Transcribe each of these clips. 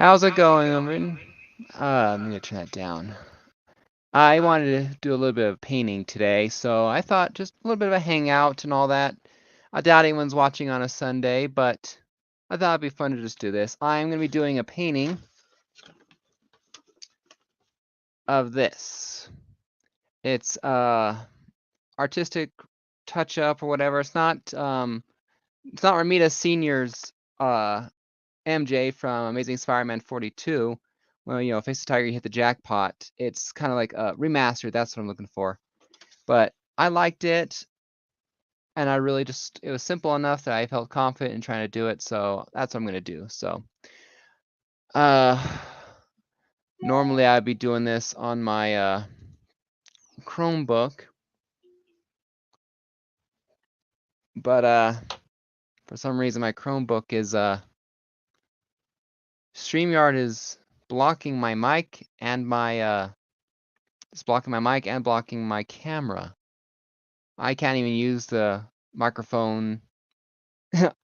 How's it going, Omen? I'm gonna turn that down. I wanted to do a little bit of painting today, so I thought just a little bit of a hangout and all that. I doubt anyone's watching on a Sunday, but I thought it'd be fun to just do this. I'm gonna be doing a painting of this. It's artistic touch-up or whatever. It's not Ramita Senior's MJ from Amazing Spider-Man 42. Well, Face the Tiger, you hit the jackpot. It's kind of like a remastered. That's what I'm looking for. But I liked it, and I really it was simple enough that I felt confident in trying to do it. So that's what I'm gonna do. So, normally I'd be doing this on my Chromebook, but for some reason my Chromebook is StreamYard is blocking my mic and it's blocking my mic and blocking my camera. I can't even use the microphone on the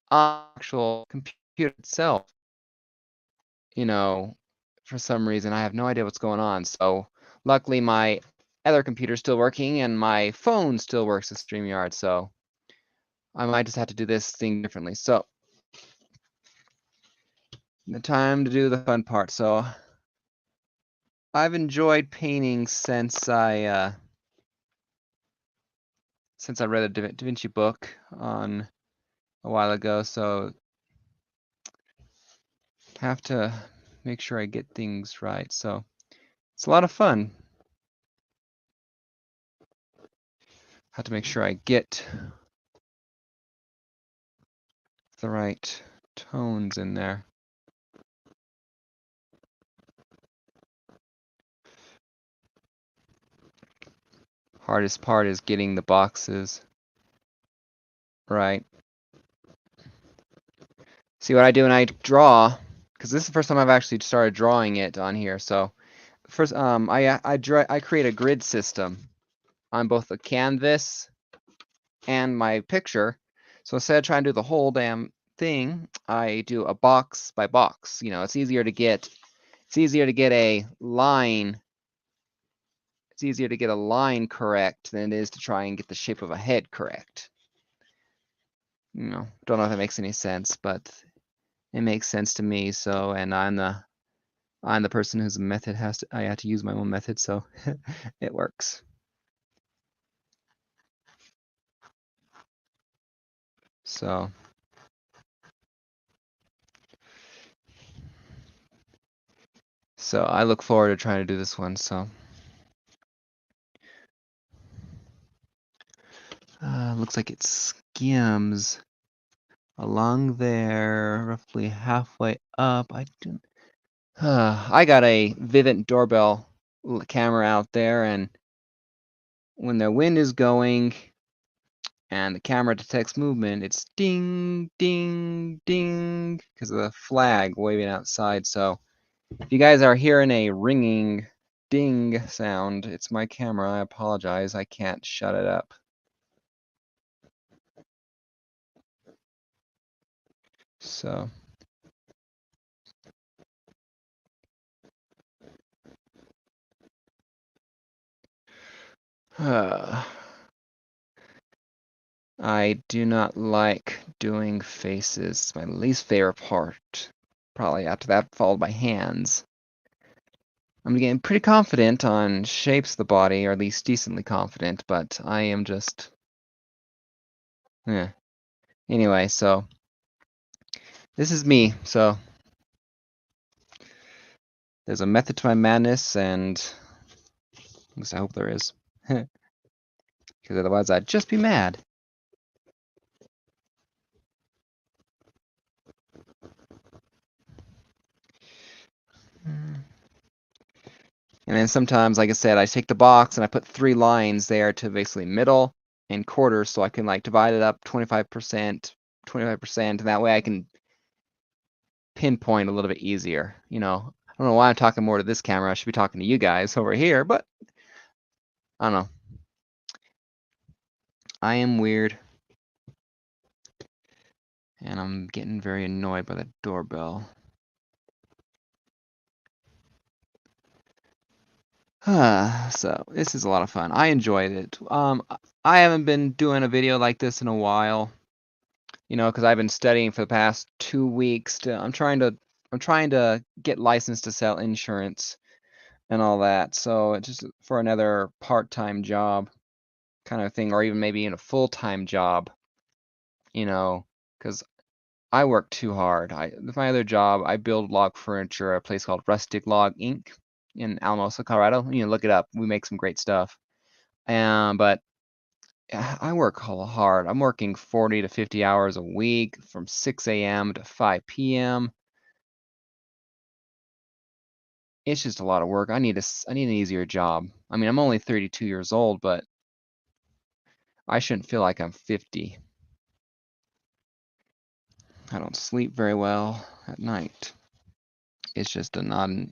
actual computer itself. For some reason, I have no idea what's going on. So luckily my other computer's still working and my phone still works with StreamYard. So I might just have to do this thing differently. So the time to do the fun part. So I've enjoyed painting since I read the Da Vinci book on a while ago. So have to make sure I get things right. So it's a lot of fun. Have to make sure I get the right tones in there. Hardest part is getting the boxes right. See what I do when I draw, because this is the first time I've actually started drawing it on here. So first, I create a grid system on both the canvas and my picture. So instead of trying to do the whole damn thing, I do a box by box. It's easier to get a line. It's easier to get a line correct than it is to try and get the shape of a head correct. Don't know if that makes any sense, but it makes sense to me. So, and I'm the person whose method I have to use my own method, so it works. So I look forward to trying to do this one. So looks like it skims along there, roughly halfway up. I got a Vivint doorbell camera out there, and when the wind is going and the camera detects movement, it's ding, ding, ding, because of the flag waving outside. So if you guys are hearing a ringing ding sound, it's my camera. I apologize. I can't shut it up. So I do not like doing faces. It's my least favorite part. Probably after that, followed by hands. I'm getting pretty confident on shapes of the body, or at least decently confident, but I am just... Anyway, so this is me. So there's a method to my madness, and at least I hope there is. Because otherwise I'd just be mad. And then sometimes, like I said, I take the box and I put 3 lines there to basically middle and quarters, so I can like divide it up 25%, 25%, and that way I can pinpoint a little bit easier. I don't know why I'm talking more to this camera. I should be talking to you guys over here, but I don't know. I am weird. And I'm getting very annoyed by the doorbell. So this is a lot of fun. I enjoyed it. I haven't been doing a video like this in a while, because I've been studying for the past 2 weeks. I'm trying to get licensed to sell insurance and all that. So it's just for another part-time job kind of thing, or even maybe in a full-time job, because I work too hard. With my other job, I build log furniture at a place called Rustic Log Inc. in Alamosa, Colorado. Look it up. We make some great stuff. But I work hard. I'm working 40 to 50 hours a week from 6 a.m. to 5 p.m. It's just a lot of work. I need an easier job. I mean, I'm only 32 years old, but I shouldn't feel like I'm 50. I don't sleep very well at night. It's just a non.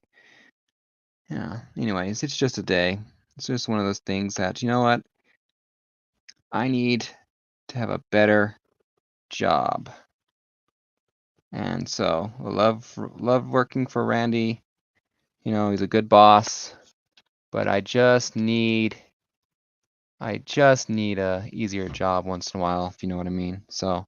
Yeah. Anyways, it's just a day. It's just one of those things that, you know what? I need to have a better job. And so I love working for Randy. He's a good boss, but I just need a easier job once in a while, if you know what I mean. So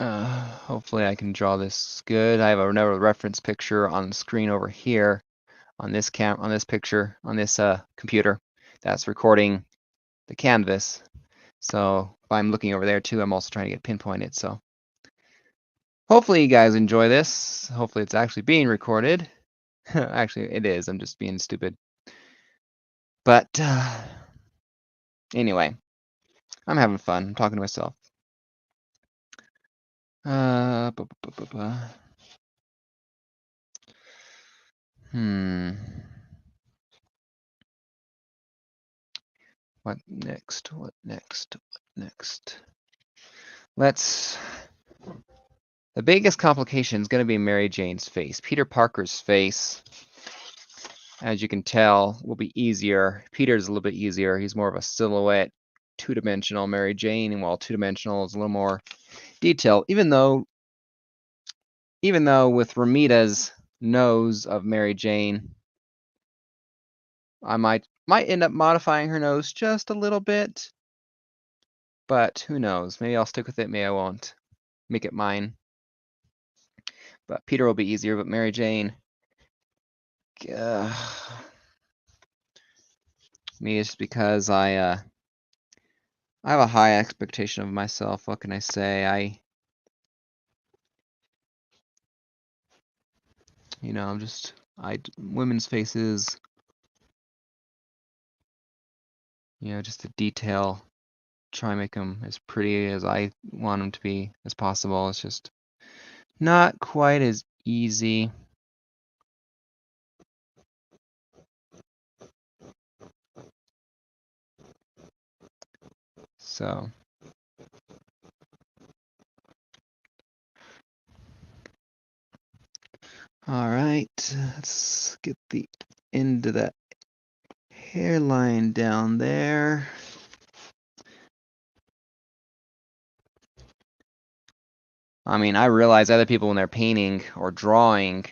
hopefully I can draw this good. I have another reference picture on the screen over here on this picture on this computer that's recording the canvas. So if I'm looking over there too, I'm also trying to get pinpointed. So hopefully you guys enjoy this. Hopefully it's actually being recorded. Actually, it is. I'm just being stupid. But anyway, I'm having fun. I'm talking to myself. Uh, bu- bu- bu- bu- bu- Hmm. What next? What next? What next? The biggest complication is going to be Mary Jane's face. Peter Parker's face, as you can tell, will be easier. Peter's a little bit easier. He's more of a silhouette, two-dimensional. Mary Jane, while two-dimensional, is a little more detailed. Even though with Ramita's nose of Mary Jane, I might end up modifying her nose just a little bit, but who knows? Maybe I'll stick with it. Maybe I won't. Make it mine. But Peter will be easier. But Mary Jane, me, it's because I have a high expectation of myself. What can I say? I'm just women's faces. Just the detail. Try and make them as pretty as I want them to be as possible. It's just not quite as easy. So, all right, let's get the end of that hairline down there. I mean, I realize other people when they're painting or drawing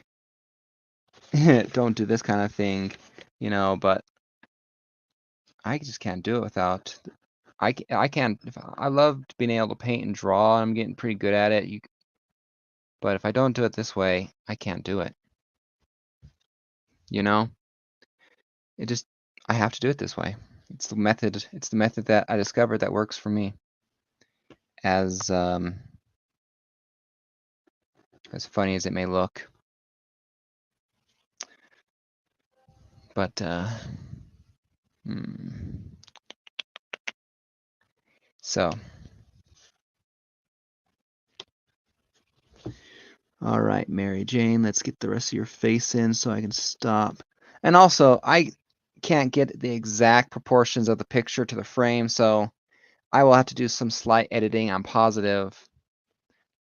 don't do this kind of thing, but I just can't do it without. I can't. I love being able to paint and draw. I'm getting pretty good at it. But if I don't do it this way, I can't do it. You know, it just I have to do it this way. It's the method. It's the method that I discovered that works for me. As funny as it may look, but so. All right, Mary Jane, let's get the rest of your face in so I can stop. And also, I can't get the exact proportions of the picture to the frame, so I will have to do some slight editing, I'm positive,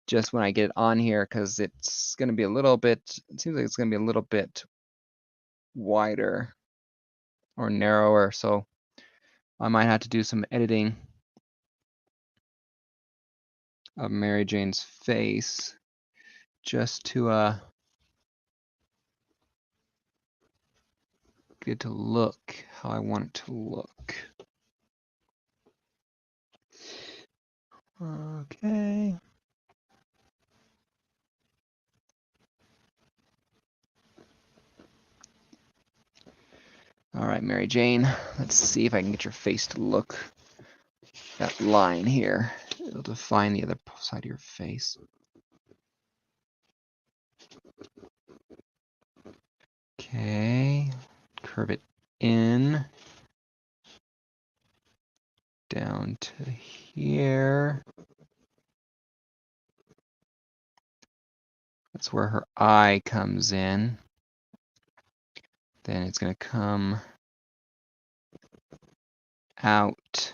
just when I get it on here, because it's going to be a little bit, it seems like it's going to be a little bit wider or narrower, so I might have to do some editing of Mary Jane's face just to get it to look how I want it to look. Okay. All right, Mary Jane, let's see if I can get your face to look. That line here, it'll define the other side of your face. Okay, curve it in, down to here. That's where her eye comes in. Then it's going to come out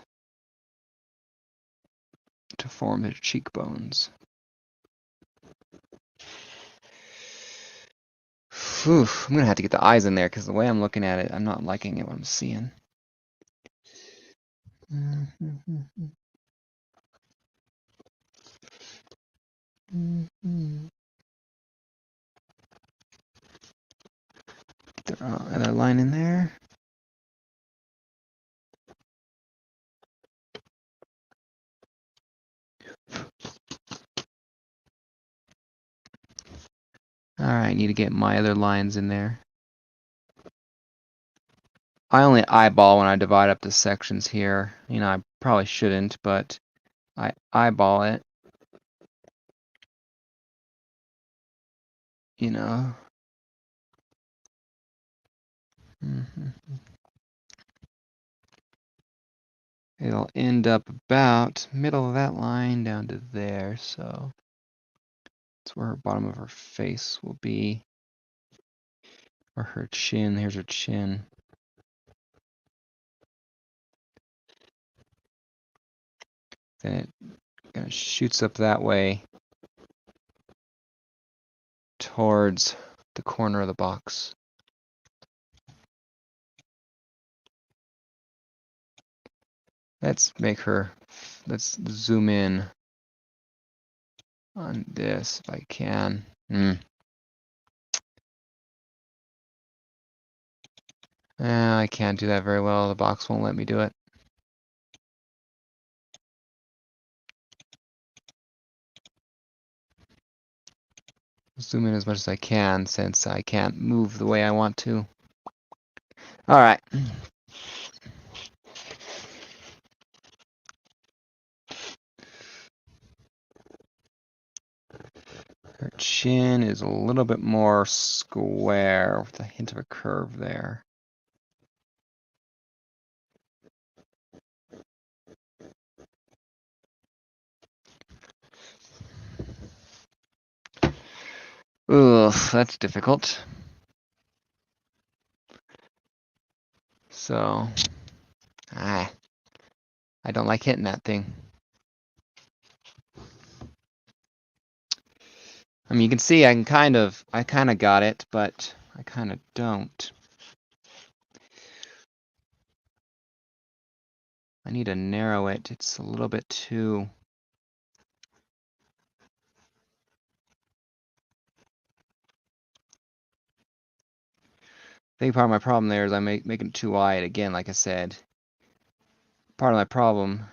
to form the cheekbones. Whew, I'm going to have to get the eyes in there because the way I'm looking at it, I'm not liking it what I'm seeing. Get the other line in there. All right, need to get my other lines in there. I only eyeball when I divide up the sections here. You know, I probably shouldn't, but I eyeball it. You know. It'll end up about middle of that line down to there, so that's where her bottom of her face will be. Or her chin. Here's her chin. Then it kind of shoots up that way towards the corner of the box. Let's zoom in on this if I can. I can't do that very well. The box won't let me do it. Zoom in as much as I can since I can't move the way I want to. All right. Her chin is a little bit more square with a hint of a curve there. Ugh, that's difficult. So, I don't like hitting that thing. I mean, you can see I kind of got it, but I kind of don't. I need to narrow it. It's a little bit too... I think part of my problem there is I'm making it too wide. Again, like I said, part of my problem.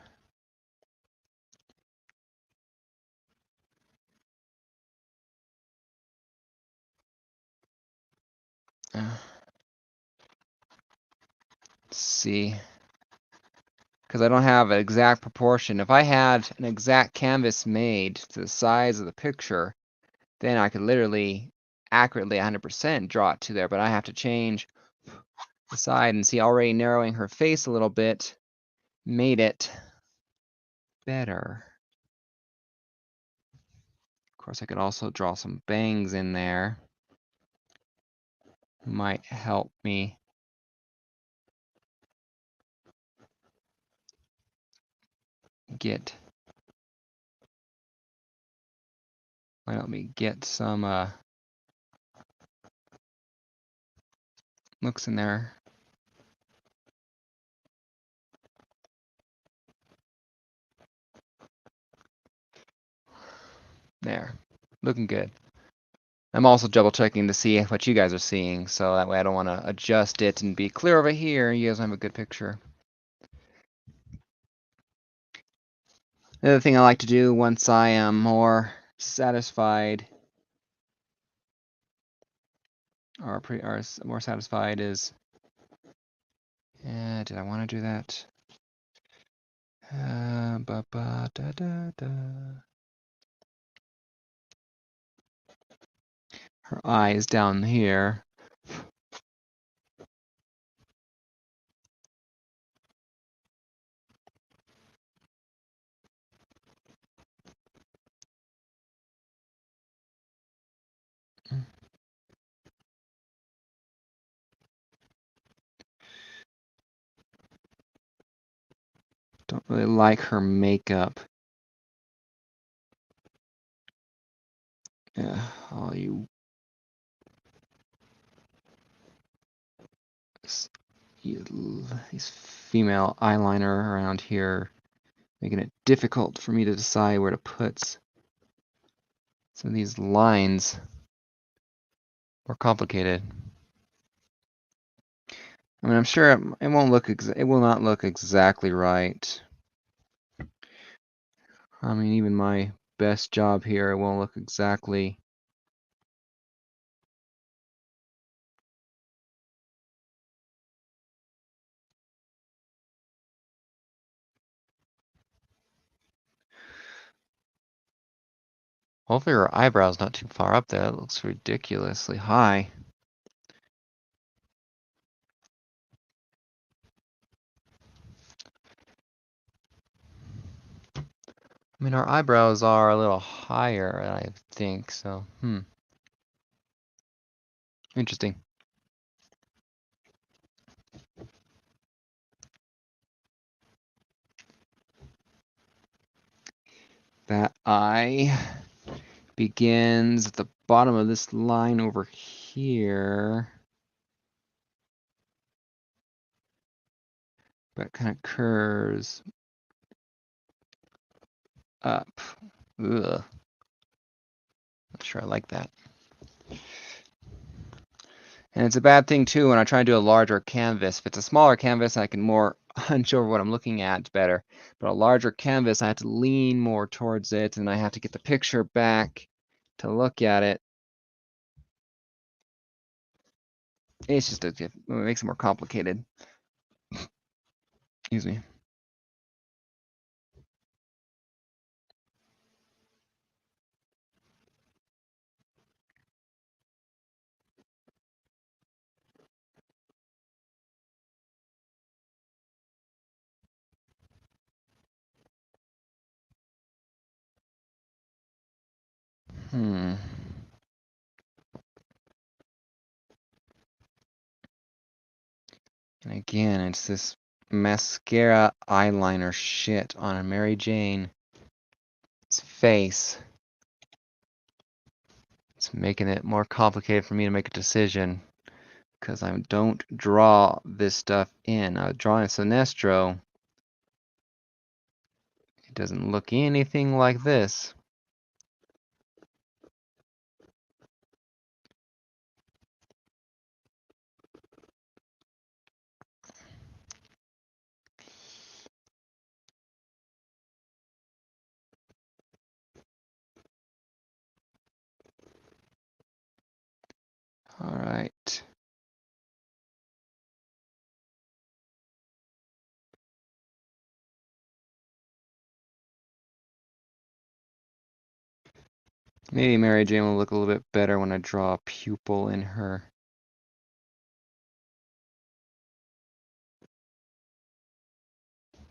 Let's see. Because I don't have an exact proportion. If I had an exact canvas made to the size of the picture, then I could literally accurately 100% draw it to there, but I have to change the side and see already narrowing her face a little bit made it better. Of course, I could also draw some bangs in there. Might help me get some looks in there. There. Looking good. I'm also double checking to see what you guys are seeing, so that way I don't want to adjust it and be clear over here. You guys don't have a good picture. The other thing I like to do once I am more satisfied, or more satisfied, is, did I want to do that? Her eye is down here. Don't really like her makeup. Yeah, all these female eyeliner around here, making it difficult for me to decide where to put some of these lines. More complicated. I mean, I'm sure it won't look it will not look exactly right. I mean, even my best job here, it won't look exactly. Hopefully her eyebrow's not too far up there. It looks ridiculously high. I mean, our eyebrows are a little higher, I think, so, Interesting. That eye begins at the bottom of this line over here. But kind of curves up. Ugh. Not sure I like that. And it's a bad thing too when I try to do a larger canvas. If it's a smaller canvas, I can more hunch over what I'm looking at better. But a larger canvas, I have to lean more towards it, and I have to get the picture back to look at it. It's just it makes it more complicated. Excuse me. And again, it's this mascara eyeliner shit on a Mary Jane's face. It's making it more complicated for me to make a decision because I don't draw this stuff in. I draw in Sinestro. It doesn't look anything like this. All right. Maybe Mary Jane will look a little bit better when I draw a pupil in her.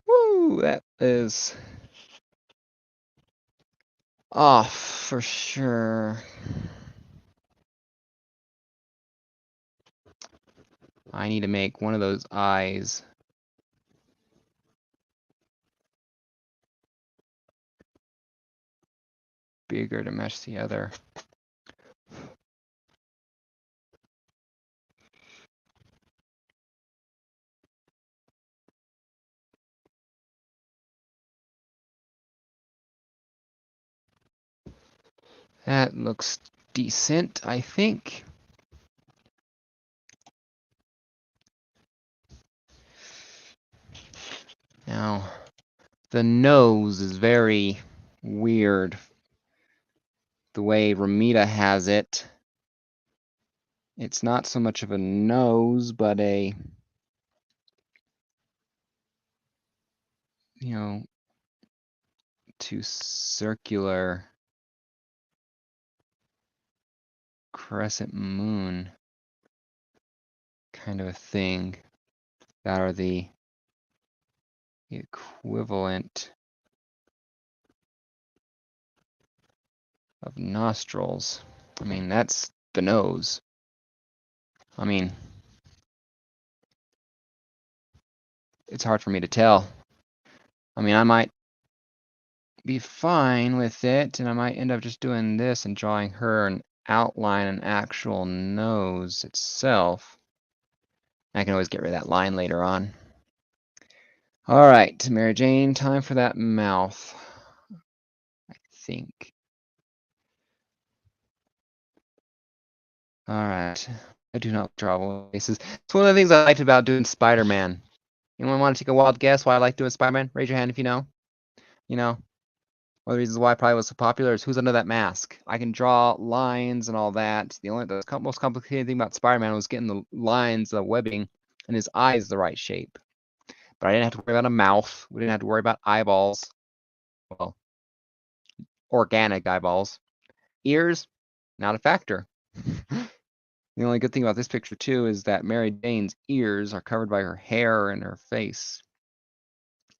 Woo! That is off for sure. I need to make one of those eyes bigger to match the other. That looks decent, I think. Now, the nose is very weird. The way Ramita has it. It's not so much of a nose, but a, you know, two circular crescent moon kind of a thing that are the equivalent of nostrils. I mean, that's the nose. I mean, it's hard for me to tell. I mean, I might be fine with it, and I might end up just doing this and drawing her an outline, an actual nose itself. I can always get rid of that line later on. All right, Mary Jane, time for that mouth, I think. All right, I do not draw faces. It's one of the things I liked about doing Spider-Man. Anyone want to take a wild guess why I like doing Spider-Man? Raise your hand if you know. You know, one of the reasons why it probably was so popular is who's under that mask. I can draw lines and all that. The most complicated thing about Spider-Man was getting the lines, the webbing, and his eyes the right shape. But I didn't have to worry about a mouth. We didn't have to worry about eyeballs. Well, organic eyeballs. Ears, not a factor. The only good thing about this picture too is that Mary Jane's ears are covered by her hair and her face.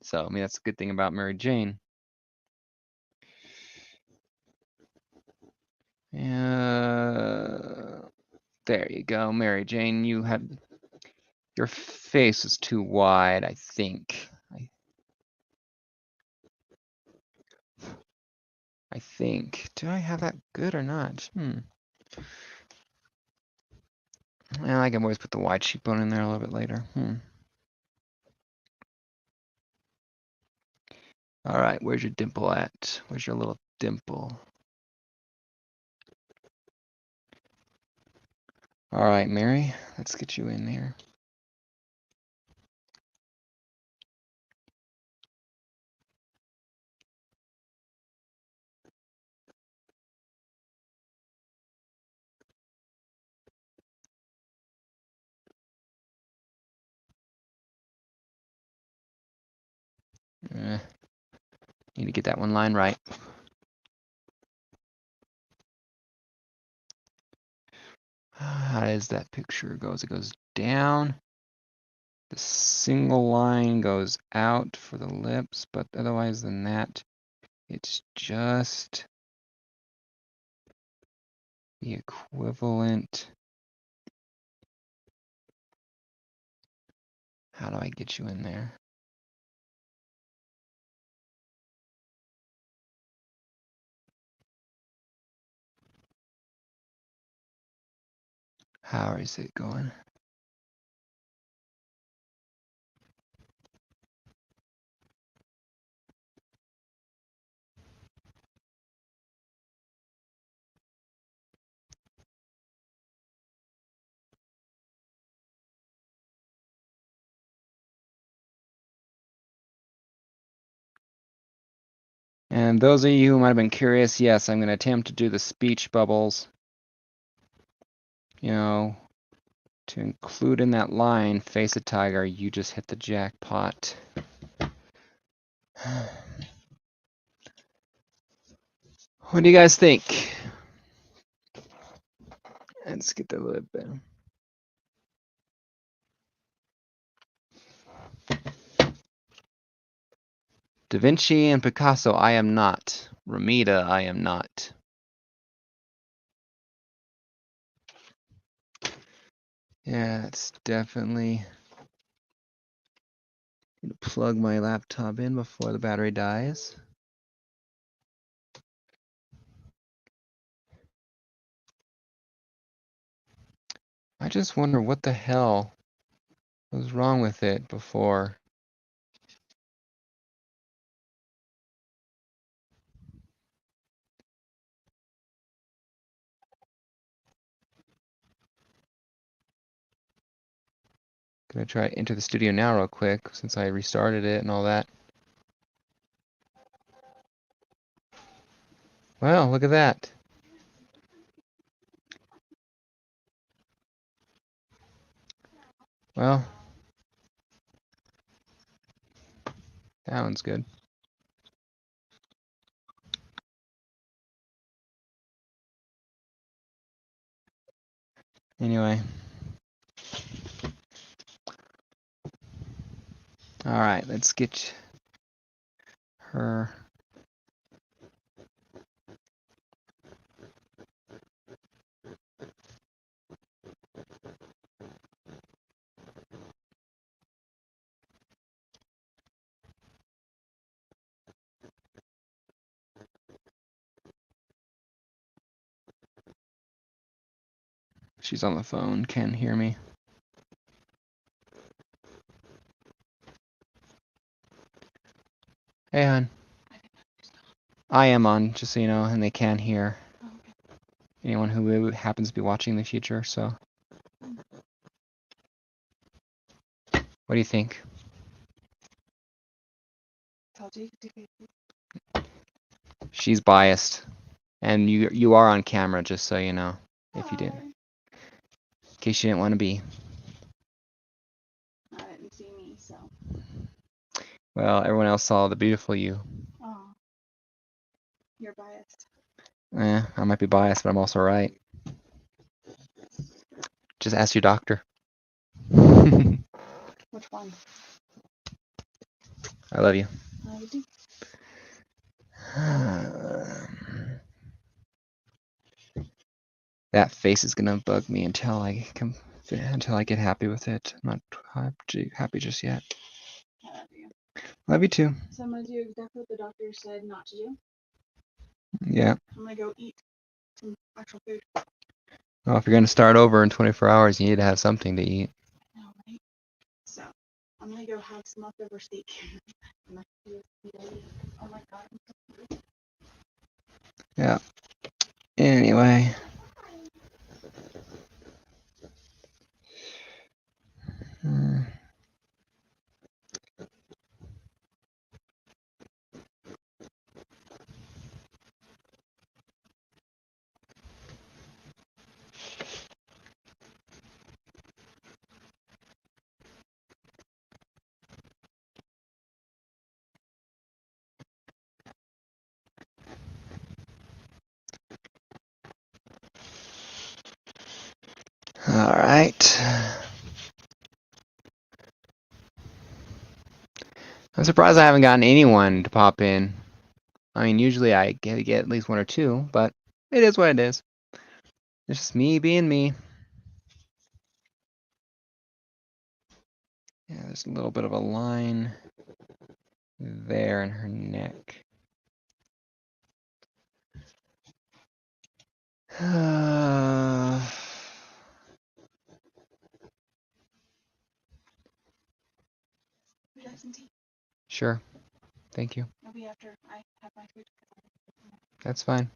So, I mean, that's a good thing about Mary Jane. There you go, Mary Jane. Your face is too wide, I think. I think. Do I have that good or not? Well, I can always put the wide cheekbone in there a little bit later. All right, where's your dimple at? Where's your little dimple? All right, Mary, let's get you in there. Need to get that one line right. How does that picture goes? It goes down. The single line goes out for the lips, but otherwise than that, it's just the equivalent. How do I get you in there? How is it going? And those of you who might have been curious, yes, I'm going to attempt to do the speech bubbles, you know, to include in that line, face a tiger, you just hit the jackpot. What do you guys think? Let's get that a little bit. Da Vinci and Picasso, I am not. Ramita, I am not. Yeah, it's definitely. Need to plug my laptop in before the battery dies. I just wonder what the hell was wrong with it before. gonna try to enter the studio now real quick since I restarted it and all that. Well, look at that. Well, that one's good. Anyway. Alright, let's get her. She's on the phone, can't hear me. Hey, hon. I am on, just so you know, and they can hear anyone who happens to be watching in the future, so. What do you think? She's biased. And you are on camera, just so you know, if you didn't. In case you didn't want to be. I didn't see me, so. Well, everyone else saw the beautiful you. Oh. You're biased. I might be biased, but I'm also right. Just ask your doctor. Which one? I love you. I do. That face is gonna bug me until I get happy with it. I'm not happy just yet. I love you. Love you too. So I'm gonna do exactly what the doctor said not to do. Yeah. I'm gonna go eat some actual food. Well, if you're gonna start over in 24 hours, you need to have something to eat. I know, right? So I'm gonna go have some leftover steak. Oh my god. Yeah. Anyway. All right. I'm surprised I haven't gotten anyone to pop in. I mean, usually I get at least one or two, but it is what it is. It's just me being me. Yeah, there's a little bit of a line there in her neck. Sure. Thank you. Maybe after I have my food. That's fine.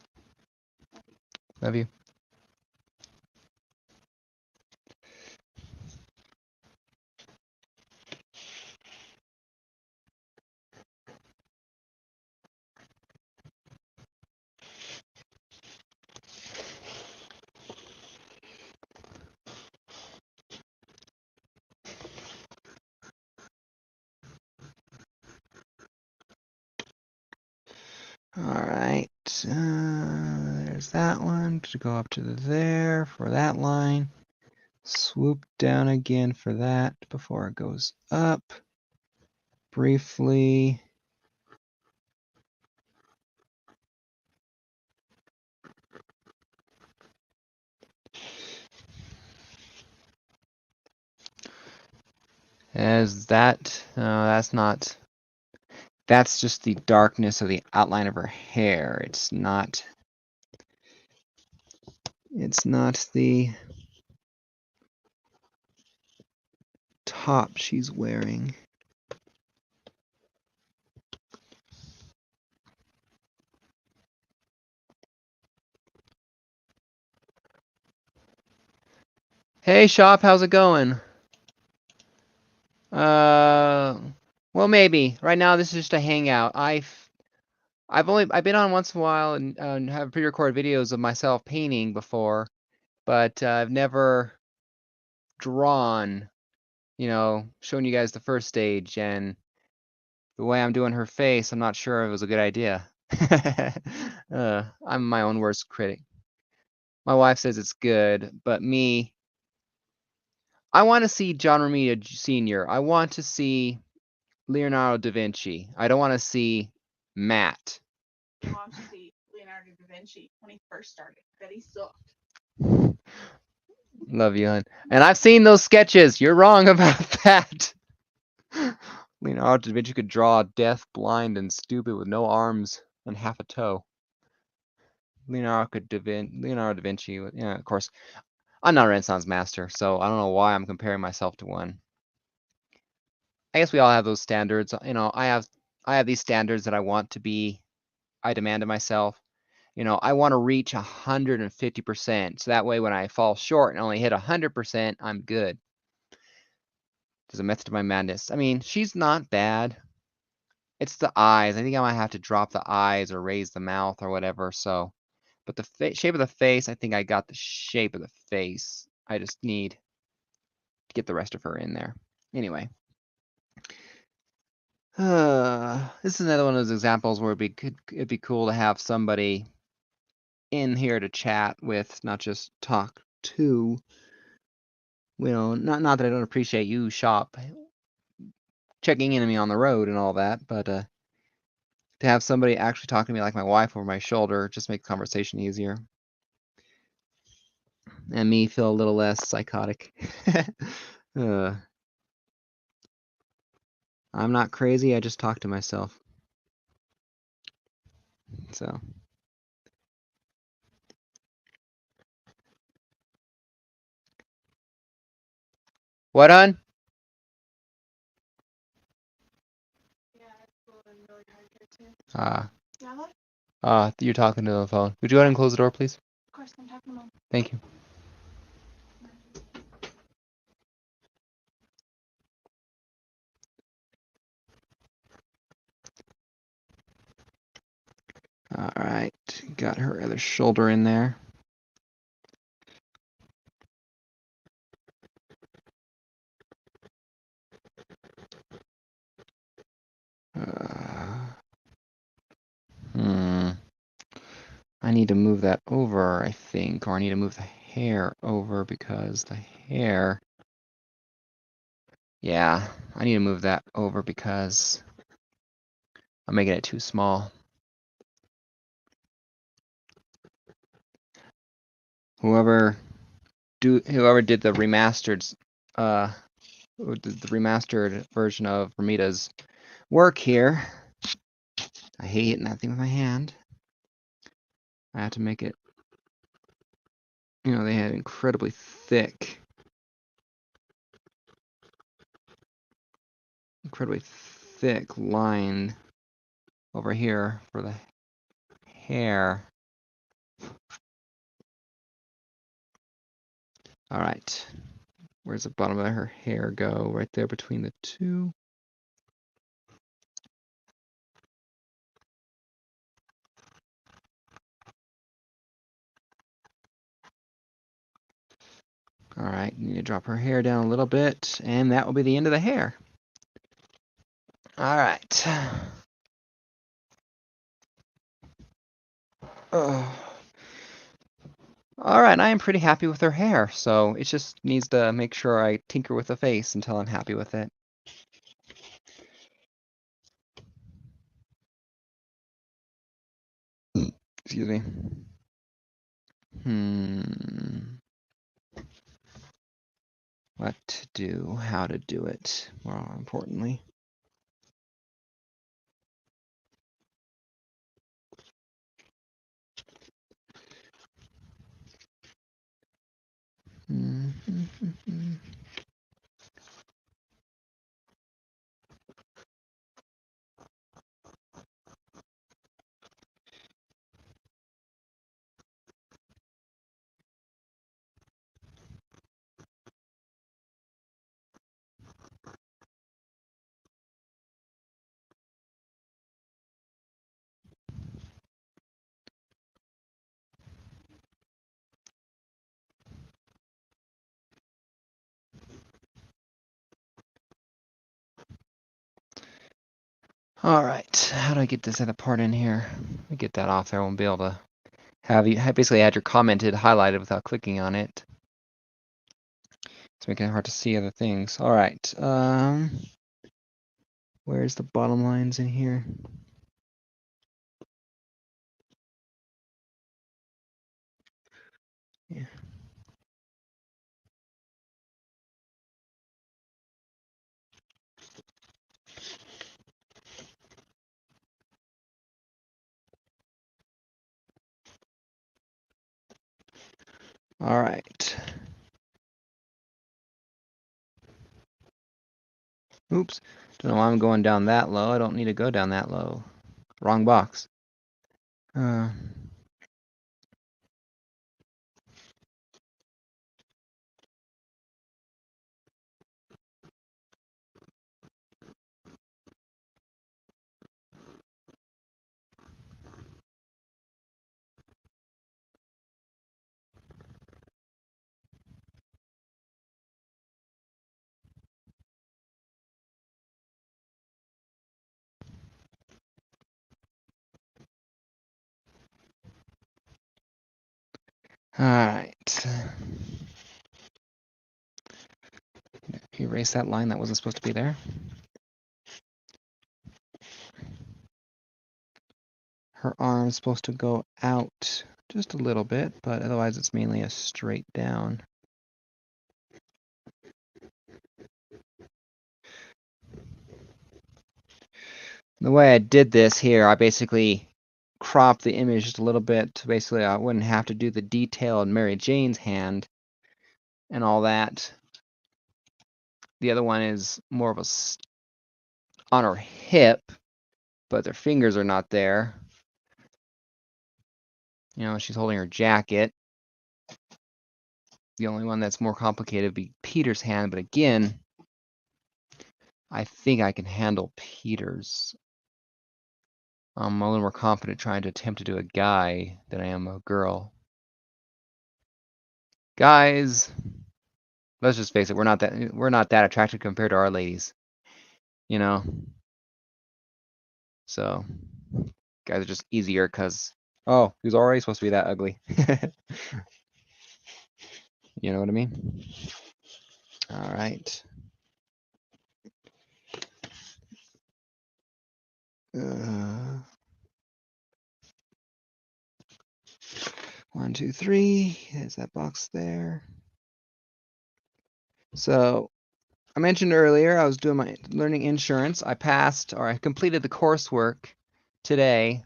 Love you. All right. There's that one to go up to there for that line. Swoop down again for that before it goes up. Briefly. As that, that's not, that's just the darkness of the outline of her hair. It's not the top she's wearing. Hey, Shop, how's it going? Well, maybe. Right now, this is just a hangout. I've been on once in a while and have pre-recorded videos of myself painting before, but I've never drawn, showing you guys the first stage, and the way I'm doing her face, I'm not sure it was a good idea. I'm my own worst critic. My wife says it's good, but me, I want to see John Romita Sr. I want to see Leonardo da Vinci. I don't want to see Matt. You want to see Leonardo da Vinci when he first started. That he sucked. Love you, hon. And I've seen those sketches. You're wrong about that. Leonardo da Vinci could draw deaf, blind, and stupid with no arms and half a toe. Leonardo da Vinci, yeah, of course. I'm not a Renaissance master, so I don't know why I'm comparing myself to one. I guess we all have those standards. I have these standards that I demand of myself. I want to reach 150%. So that way when I fall short and only hit 100%, I'm good. There's a method to my madness. I mean, she's not bad. It's the eyes. I think I might have to drop the eyes or raise the mouth or whatever. So, but the shape of the face, I think I got the shape of the face. I just need to get the rest of her in there. Anyway. This is another one of those examples where it'd be cool to have somebody in here to chat with, not just talk to. Not that I don't appreciate you, shop, checking in on me on the road and all that, but to have somebody actually talking to me like my wife over my shoulder just makes conversation easier. And me feel a little less psychotic. I'm not crazy, I just talk to myself. So. What on? Yeah, it's cool and really hard here too. Yeah, You're talking to the phone. Would you go ahead and close the door, please? of course, I'm talking to Mom. Thank you. All right, got her other shoulder in there. I need to move that over, I think, or I need to move the hair over because the hair. Yeah, I need to move that over because I'm making it too small. Whoever did the remastered version of Ramita's work here. I hate hitting that thing with my hand. I have to make it. They had incredibly thick line over here for the hair. All right. Where's the bottom of her hair go? Right there between the two. All right, need to drop her hair down a little bit, and that will be the end of the hair. All right. Oh. All right, I am pretty happy with her hair, so it just needs to make sure I tinker with the face until I'm happy with it. Excuse me. What to do, how to do it, more importantly. All right, how do I get this other part in here? Let me get that off there. I won't be able to have you basically had your commented highlighted without clicking on it. It's making it hard to see other things. All right, where's the bottom lines in here? Yeah. All right. Oops. Don't know why I'm going down that low. I don't need to go down that low. Wrong box. All right. Erase that line that wasn't supposed to be there. Her arm's supposed to go out just a little bit, but otherwise it's mainly a straight down. The way I did this here, I basically cropped the image just a little bit. Basically, I wouldn't have to do the detail on Mary Jane's hand and all that. The other one is more of a on her hip, but their fingers are not there. You know, she's holding her jacket. The only one that's more complicated would be Peter's hand, but again, I think I can handle Peter's. I'm a little more confident trying to attempt to do a guy than I am a girl. Guys, let's just face it, we're not that attractive compared to our ladies. You know? So guys are just easier because oh, he was already supposed to be that ugly. You know what I mean? All right. 1, 2, 3. There's that box there. So I mentioned earlier I was doing my learning insurance. I passed, or I completed the coursework today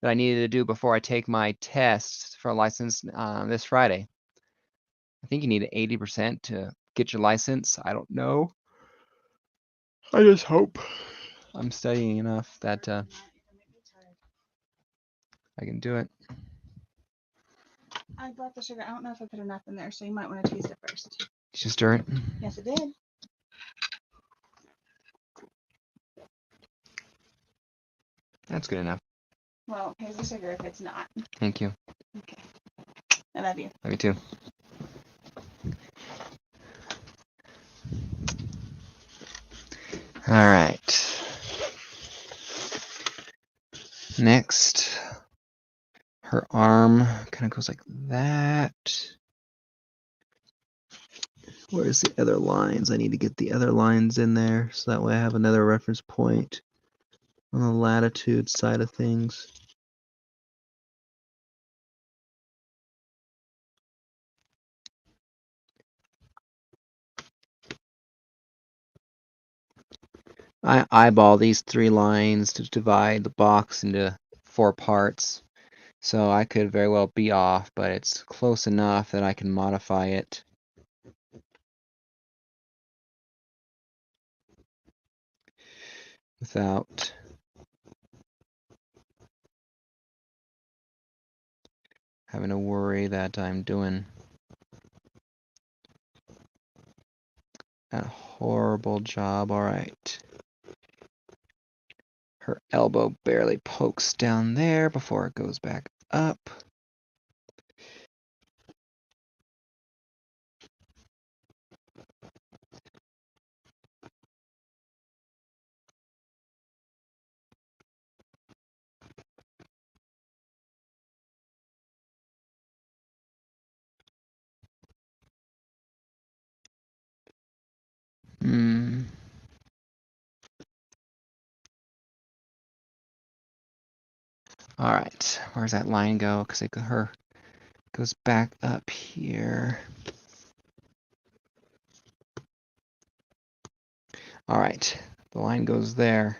that I needed to do before I take my test for a license this Friday. I think you need 80% to get your license. I don't know. I just hope I'm studying enough that I can do it. I brought the sugar. I don't know if I put enough in there, so you might want to taste it first. Did you stir it? Yes, it did. That's good enough. Well, here's the sugar if it's not. Thank you. Okay. I love you. Love you too. All right. Next, her arm kind of goes like that. Where's the other lines? I need to get the other lines in there so that way I have another reference point on the latitude side of things. I eyeball these 3 lines to divide the box into 4 parts. So I could very well be off, but it's close enough that I can modify it. Without having to worry that I'm doing a horrible job. All right. Her elbow barely pokes down there before it goes back up. All right, where's that line go? Because her goes back up here. All right, the line goes there.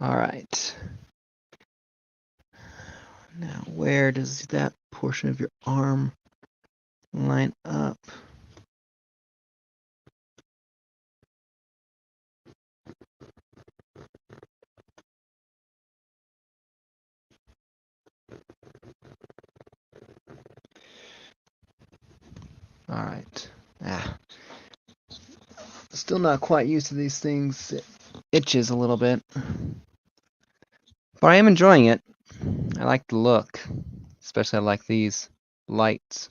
All right. Now, where does that portion of your arm line up? All right. Still not quite used to these things. It itches a little bit. But I am enjoying it. I like the look. Especially I like these lights.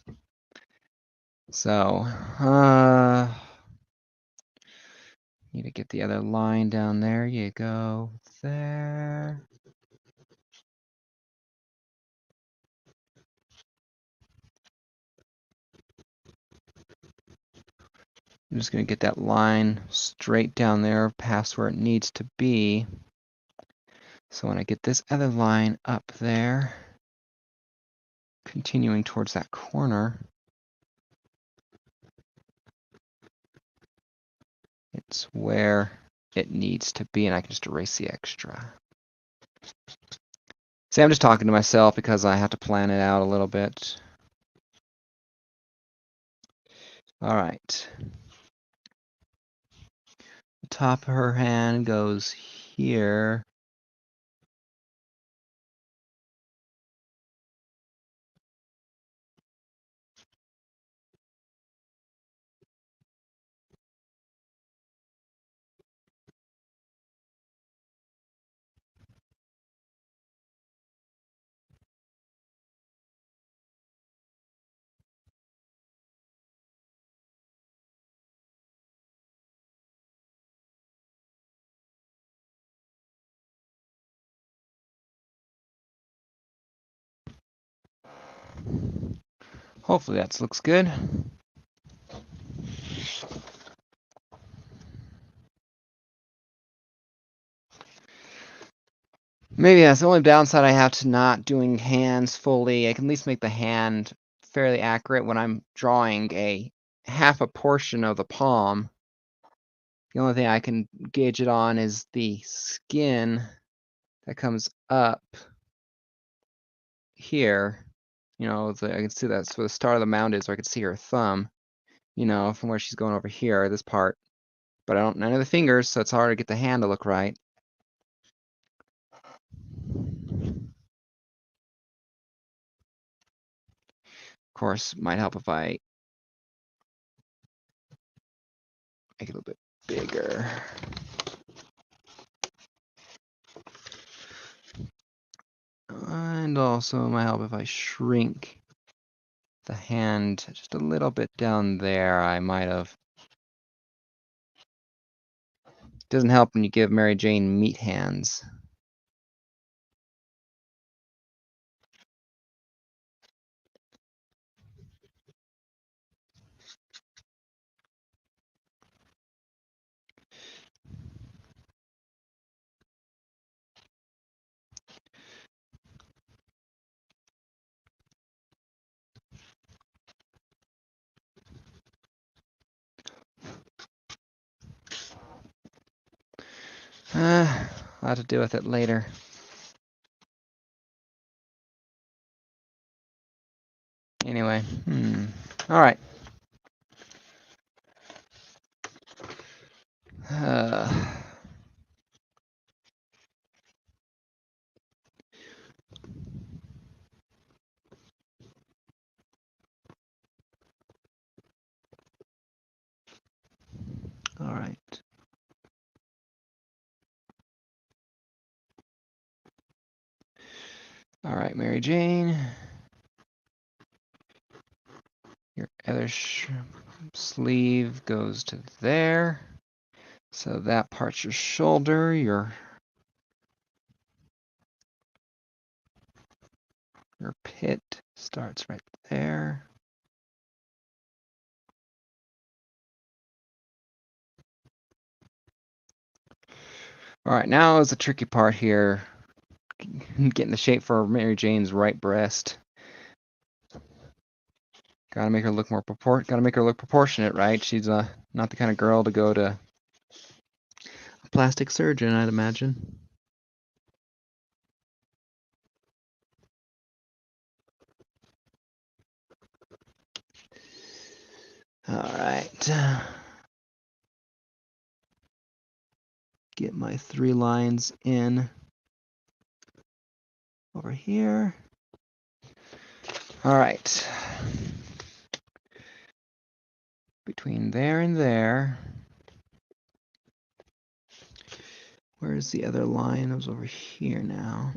So, need to get the other line down there. You go there. I'm just going to get that line straight down there past where it needs to be. So when I get this other line up there, continuing towards that corner, it's where it needs to be, and I can just erase the extra. See, I'm just talking to myself because I have to plan it out a little bit. All right. The top of her hand goes here. Hopefully that looks good. Maybe that's the only downside I have to not doing hands fully. I can at least make the hand fairly accurate when I'm drawing a half a portion of the palm. The only thing I can gauge it on is the skin that comes up here. You know, I can see that's where the start of the mound is, or I can see her thumb, you know, from where she's going over here, this part. But I don't none of the fingers, so it's hard to get the hand to look right. Of course, might help if I make it a little bit bigger. And also it might help if I shrink the hand just a little bit down there. I might have. Doesn't help when you give Mary Jane meat hands. I'll have to deal with it later. Anyway, all right. All right. All right, Mary Jane. You're other sleeve goes to there. So that part's your shoulder, your pit starts right there. All right, now is the tricky part here, getting the shape for Mary Jane's right breast. Gotta make her look more proportionate, right? She's not the kind of girl to go to a plastic surgeon, I'd imagine. All right. Get my 3 lines in over here. All right. Between there and there. Where's the other line? It was over here now.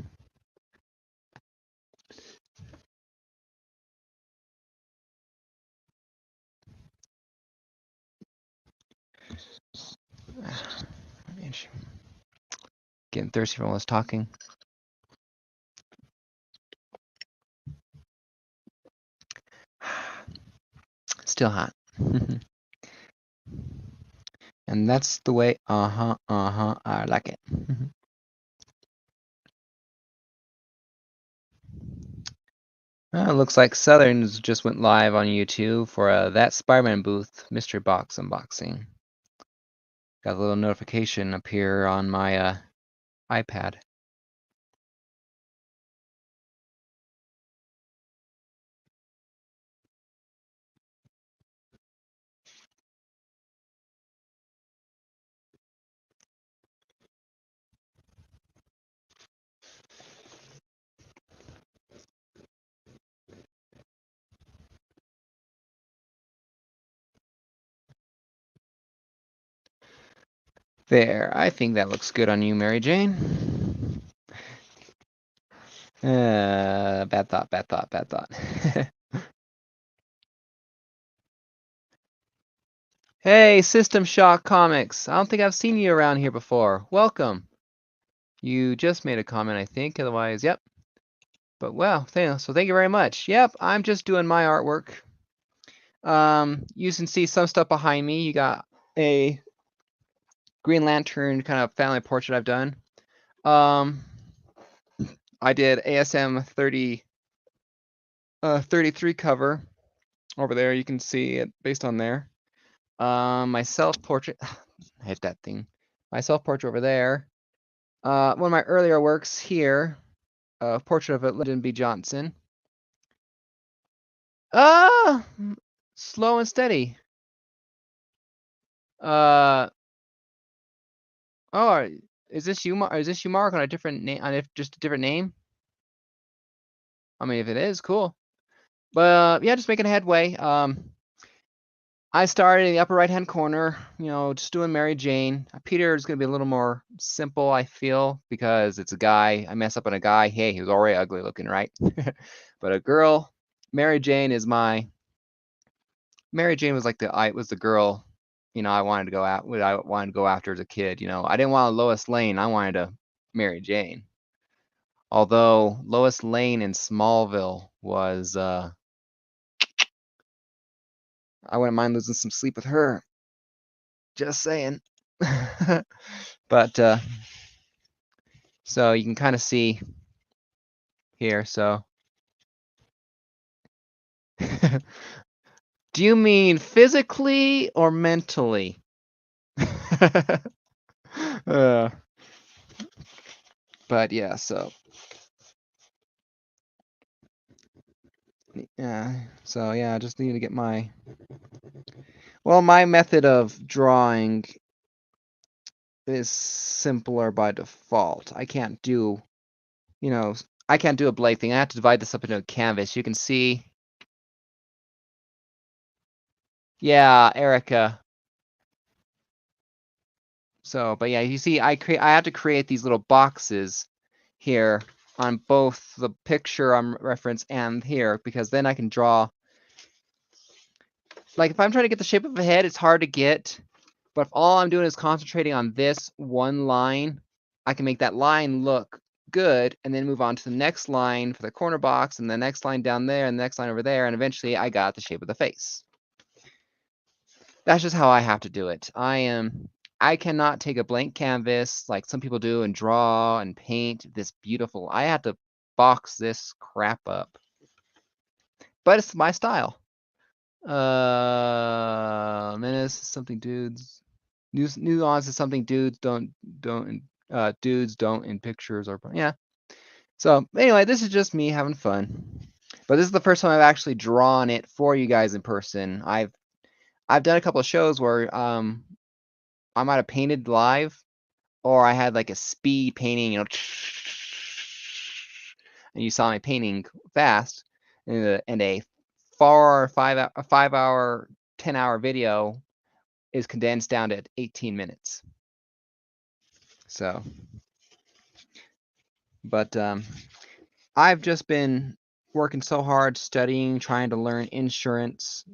Getting thirsty from all this talking. Still hot. And that's the way, I like it. It looks like Southern's just went live on YouTube for that Spider-Man booth mystery box unboxing. Got a little notification appear on my iPad. There, I think that looks good on you, Mary Jane. Bad thought. Hey, System Shock Comics. I don't think I've seen you around here before. Welcome. You just made a comment, I think. Otherwise, yep. But wow, so thank you very much. Yep, I'm just doing my artwork. You can see some stuff behind me. You got a Green Lantern kind of family portrait I've done. I did ASM 33 cover over there. You can see it based on there. My self-portrait, I hit that thing. My self-portrait over there. One of my earlier works here, a portrait of Lyndon B. Johnson. Slow and steady. Oh, is this you, Mark? Is this you, Mark, on a different name? On just a different name? I mean, if it is, cool. But yeah, just making headway. I started in the upper right-hand corner, just doing Mary Jane. Peter is going to be a little more simple, I feel, because it's a guy. I mess up on a guy. Hey, he was already ugly looking, right? But a girl, Mary Jane was like the girl, I wanted to go out. What I wanted to go after as a kid. I didn't want a Lois Lane. I wanted a Mary Jane. Although Lois Lane in Smallville was, I wouldn't mind losing some sleep with her. Just saying. But so you can kind of see here. So do you mean physically or mentally? But yeah, so yeah, I just need to get my method of drawing is simpler by default. I can't do a blade thing. I have to divide this up into a canvas. You can see. Yeah, Erica. So, but yeah, you see, I have to create these little boxes here on both the picture I'm reference and here, because then I can draw like if I'm trying to get the shape of a head, it's hard to get. But if all I'm doing is concentrating on this one line, I can make that line look good and then move on to the next line for the corner box and the next line down there and the next line over there. And eventually I got the shape of the face. That's just how I have to do it. I cannot take a blank canvas like some people do and draw and paint this beautiful. I have to box this crap up. But it's my style. Menace is something dudes. Nuance is something dudes don't in pictures or yeah. So anyway, this is just me having fun. But this is the first time I've actually drawn it for you guys in person. I've done a couple of shows where I might have painted live, or I had like a speed painting, and you saw me painting fast, and a 5 hour, 10-hour video is condensed down to 18 minutes. So, but I've just been working so hard studying, trying to learn insurance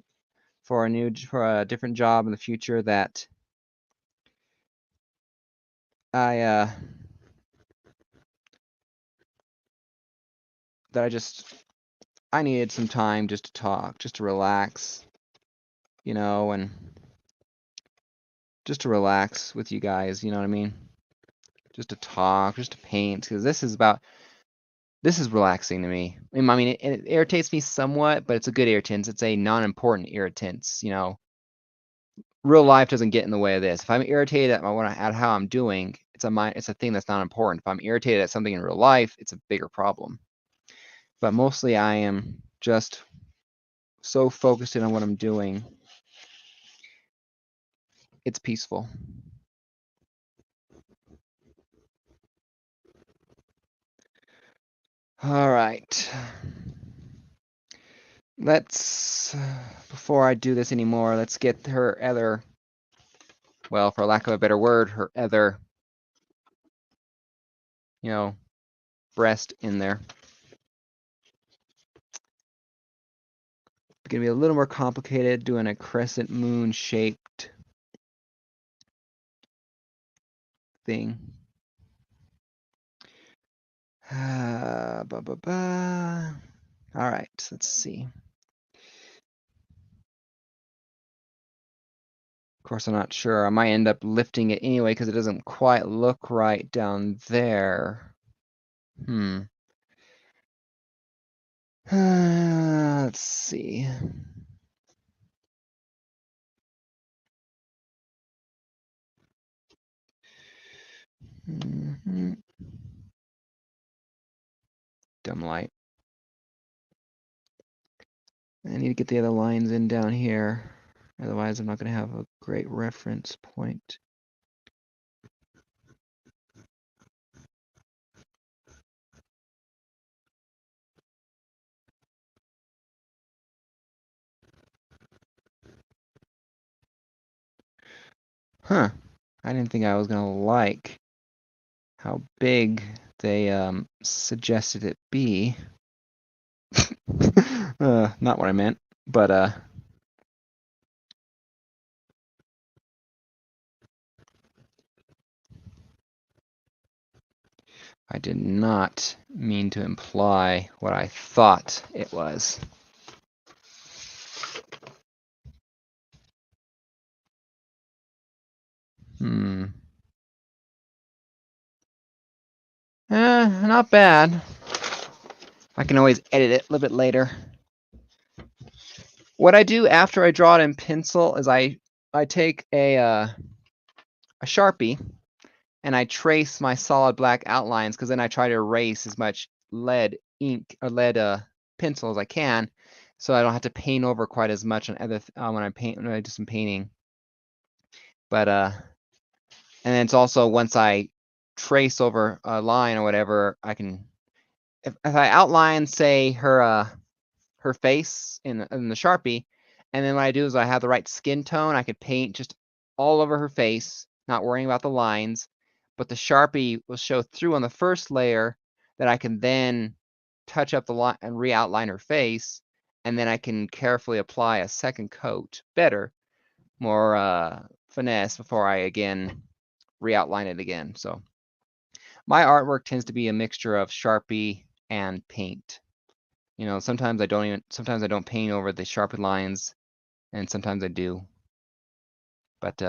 for a different job in the future that I needed some time just to talk, just to relax, you know, and just to relax with you guys, you know what I mean? Just to talk, just to paint, because this is relaxing to me. I mean, it irritates me somewhat, but it's a good irritant. It's a non-important irritant, you know. Real life doesn't get in the way of this. If I'm irritated at how I'm doing, it's a thing that's not important. If I'm irritated at something in real life, it's a bigger problem. But mostly I am just so focused in on what I'm doing. It's peaceful. All right. Let's, before I do this anymore, let's get her other, well, for lack of a better word, her other, you know, breast in there. It's gonna be a little more complicated doing a crescent moon shaped thing. All right, let's see. Of course, I'm not sure. I might end up lifting it anyway because it doesn't quite look right down there. Let's see. Dumb light. I need to get the other lines in down here. Otherwise, I'm not going to have a great reference point. Huh. I didn't think I was going to like how big they suggested it be. Not what I meant, but I did not mean to imply what I thought it was. Not bad. I can always edit it a little bit later. What I do after I draw it in pencil is I take a Sharpie and I trace my solid black outlines, because then I try to erase as much lead ink or lead pencil as I can, so I don't have to paint over quite as much on other when I do some painting. But and then it's also, once I trace over a line or whatever, I can, if I outline, say, her face in the Sharpie, and then what I do is I have the right skin tone, I could paint just all over her face, not worrying about the lines, but the Sharpie will show through on the first layer that I can then touch up the line and re-outline her face, and then I can carefully apply a second coat, better, more finesse before I again re-outline it again. So my artwork tends to be a mixture of Sharpie and paint. You know, sometimes I don't paint over the Sharpie lines, and sometimes I do. But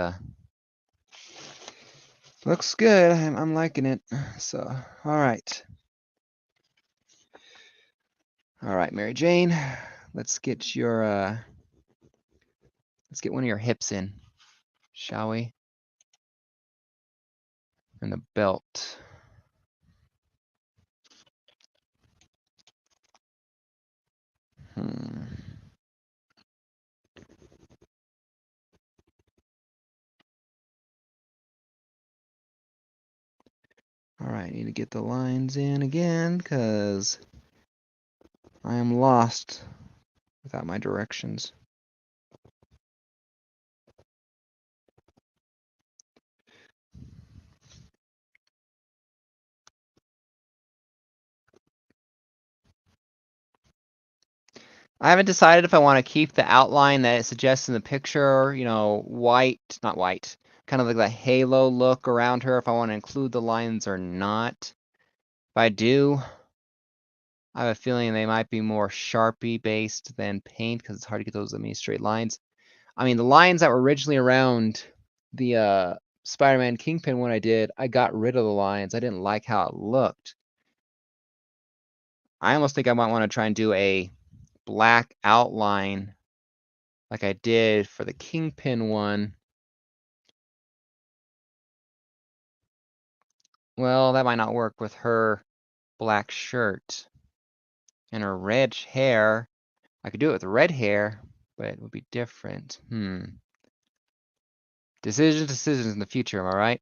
looks good. I'm liking it. So, all right. All right, Mary Jane, let's get one of your hips in, shall we? And the belt. All right, need to get the lines in again because I am lost without my directions. I haven't decided if I want to keep the outline that it suggests in the picture, you know, not white, kind of like that halo look around her, if I want to include the lines or not. If I do, I have a feeling they might be more Sharpie based than paint because it's hard to get those many straight lines. I mean, the lines that were originally around the Spider-Man Kingpin one I did, I got rid of the lines. I didn't like how it looked. I almost think I might want to try and do a black outline like I did for the Kingpin one. Well, that might not work with her black shirt and her red hair. I could do it with red hair, but it would be different. Decisions in the future, am I right?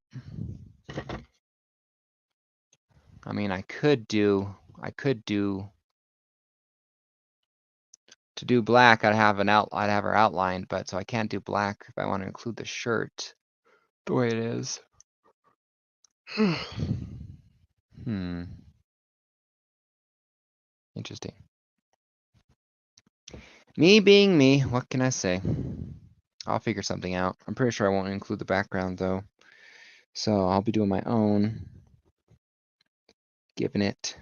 I mean, to do black, I'd have her outlined, but so I can't do black if I want to include the shirt the way it is. Interesting. Me being me, what can I say? I'll figure something out. I'm pretty sure I won't include the background though. So I'll be doing my own. Giving it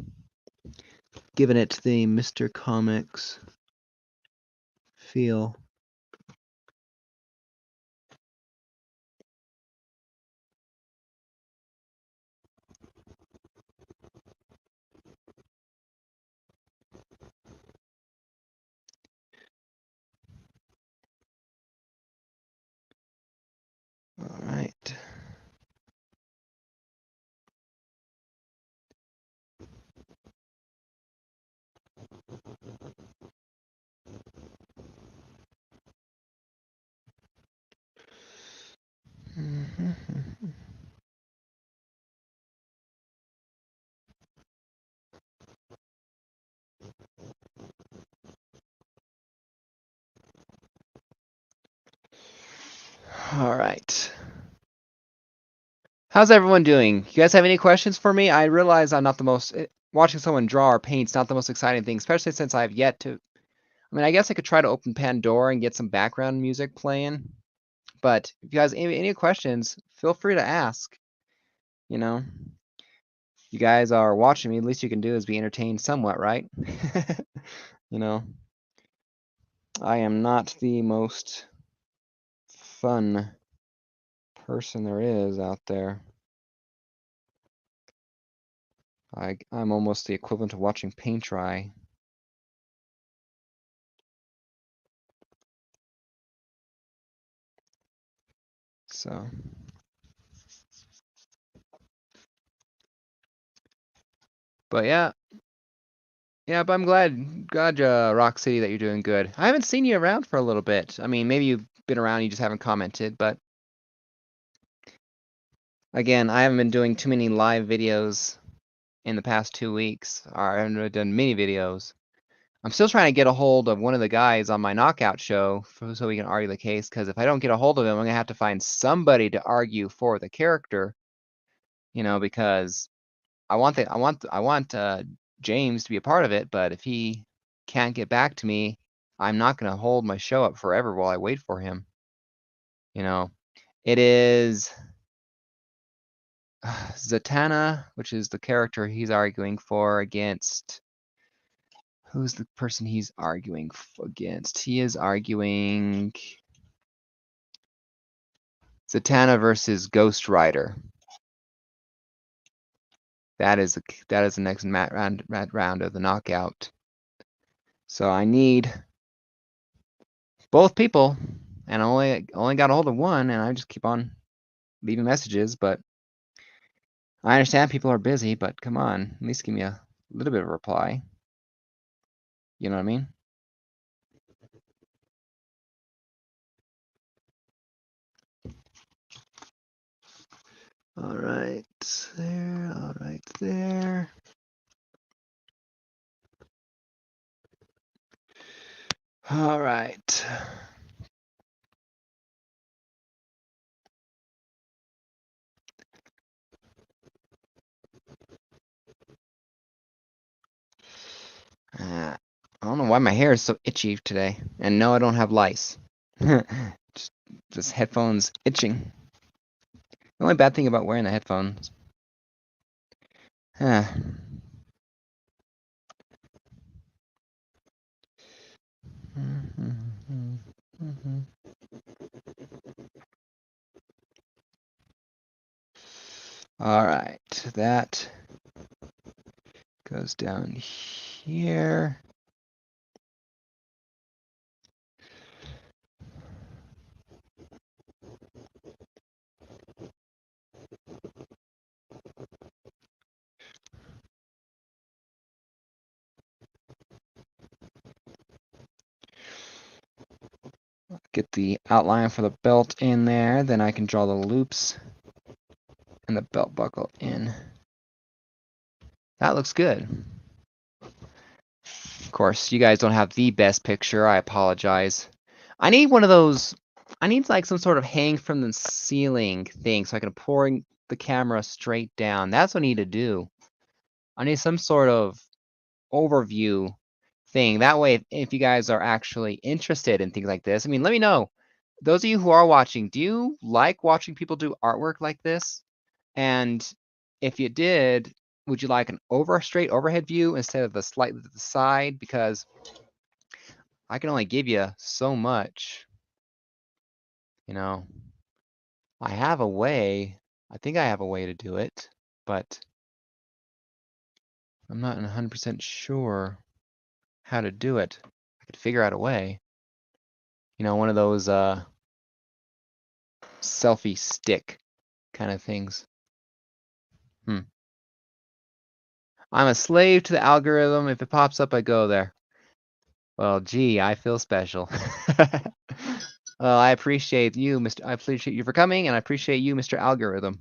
the Mr. Comics feel. All right. All right. How's everyone doing? You guys have any questions for me? I realize I'm not the most watching someone draw or paint's not the most exciting thing, especially since I've yet to. I mean, I guess I could try to open Pandora and get some background music playing. But if you guys have any questions, feel free to ask. You know, you guys are watching me. The least you can do is be entertained somewhat, right? You know, I am not the most fun person there is out there. I'm almost the equivalent of watching paint dry. So, but yeah, but I'm glad, Rock City, that you're doing good. I haven't seen you around for a little bit. I mean, maybe you've been around, you just haven't commented, but again, I haven't been doing too many live videos in the past 2 weeks, or I haven't really done many videos. I'm still trying to get a hold of one of the guys on my knockout show so we can argue the case, because if I don't get a hold of him, I'm gonna have to find somebody to argue for the character, you know, because I want James to be a part of it, but if he can't get back to me I'm not going to hold my show up forever while I wait for him. You know, it is Zatanna, which is the character he's arguing for against. Who's the person he's arguing against? He is arguing Zatanna versus Ghost Rider. That is the next round of the knockout. So I need both people, and I only got a hold of one, and I just keep on leaving messages. But I understand people are busy, but come on, at least give me a little bit of a reply. You know what I mean? All right, there. All right, there. All right. I don't know why my hair is so itchy today. And no, I don't have lice. just headphones itching. The only bad thing about wearing the headphones. All right, that goes down here. Get the outline for the belt in there, then I can draw the loops and the belt buckle in. That looks good. Of course, you guys don't have the best picture. I apologize. I need one of those. I need like some sort of hang from the ceiling thing so I can pour the camera straight down. That's what I need to do. I need some sort of overview thing. That way, if you guys are actually interested in things like this, I mean, let me know. Those of you who are watching, do you like watching people do artwork like this? And if you did, would you like an straight overhead view instead of the slightly to the side? Because I can only give you so much. You know, I have a way. I think I have a way to do it, but I'm not 100% sure how to do it. I could figure out a way. You know, one of those selfie stick kind of things. I'm a slave to the algorithm. If it pops up, I go there. Well, gee, I feel special. Well, I appreciate you, I appreciate you for coming, and I appreciate you, Mr. Algorithm,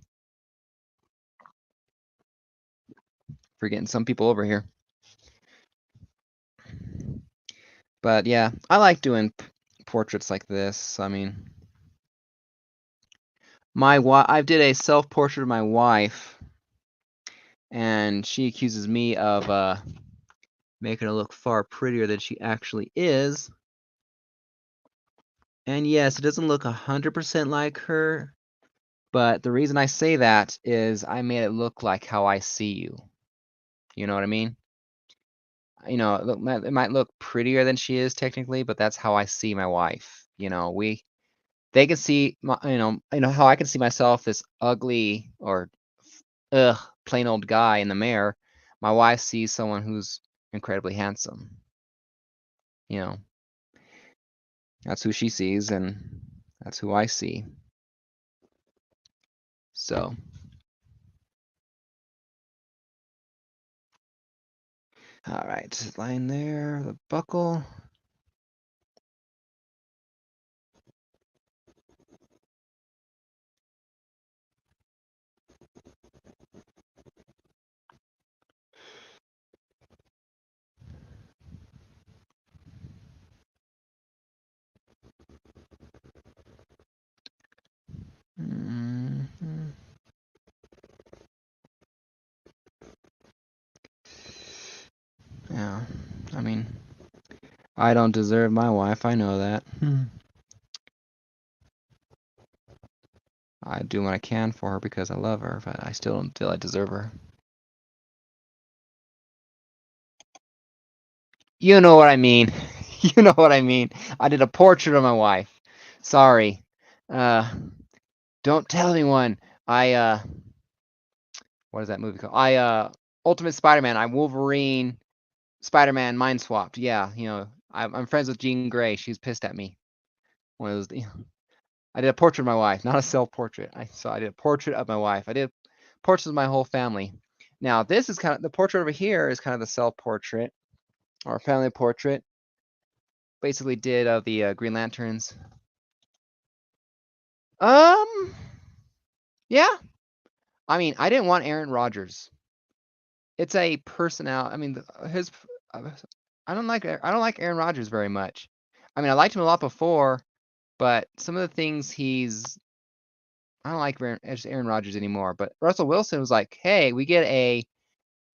for getting some people over here. But yeah, I like doing portraits like this. I mean, I did a self-portrait of my wife, and she accuses me of making her look far prettier than she actually is. And yes, it doesn't look 100% like her, but the reason I say that is I made it look like how I see you. You know what I mean? You know, it might look prettier than she is technically, but that's how I see my wife. You know, they can see how I can see myself, this ugly or plain old guy in the mirror. My wife sees someone who's incredibly handsome. You know, that's who she sees, and that's who I see. So, all right, line there, the buckle. Mm-hmm. Yeah, I mean, I don't deserve my wife, I know that. I do what I can for her because I love her, but I still don't feel I deserve her. You know what I mean. You know what I mean. I did a portrait of my wife. Sorry. Don't tell anyone. What is that movie called? Ultimate Spider-Man. I'm Wolverine, Spider-Man, mind swapped. Yeah, I'm friends with Jean Grey. She's pissed at me. One of those. I did a portrait of my wife, not a self-portrait. I did a portrait of my wife. I did portraits of my whole family. Now this is kind of the portrait over here is kind of the self-portrait or family portrait. Basically, did of the Green Lanterns. Yeah. I mean, I didn't want Aaron Rodgers. It's a personality. I mean, his. I don't like Aaron Rodgers very much. I mean, I liked him a lot before, but some of the things I don't like Aaron Rodgers anymore. But Russell Wilson was like, hey, we get a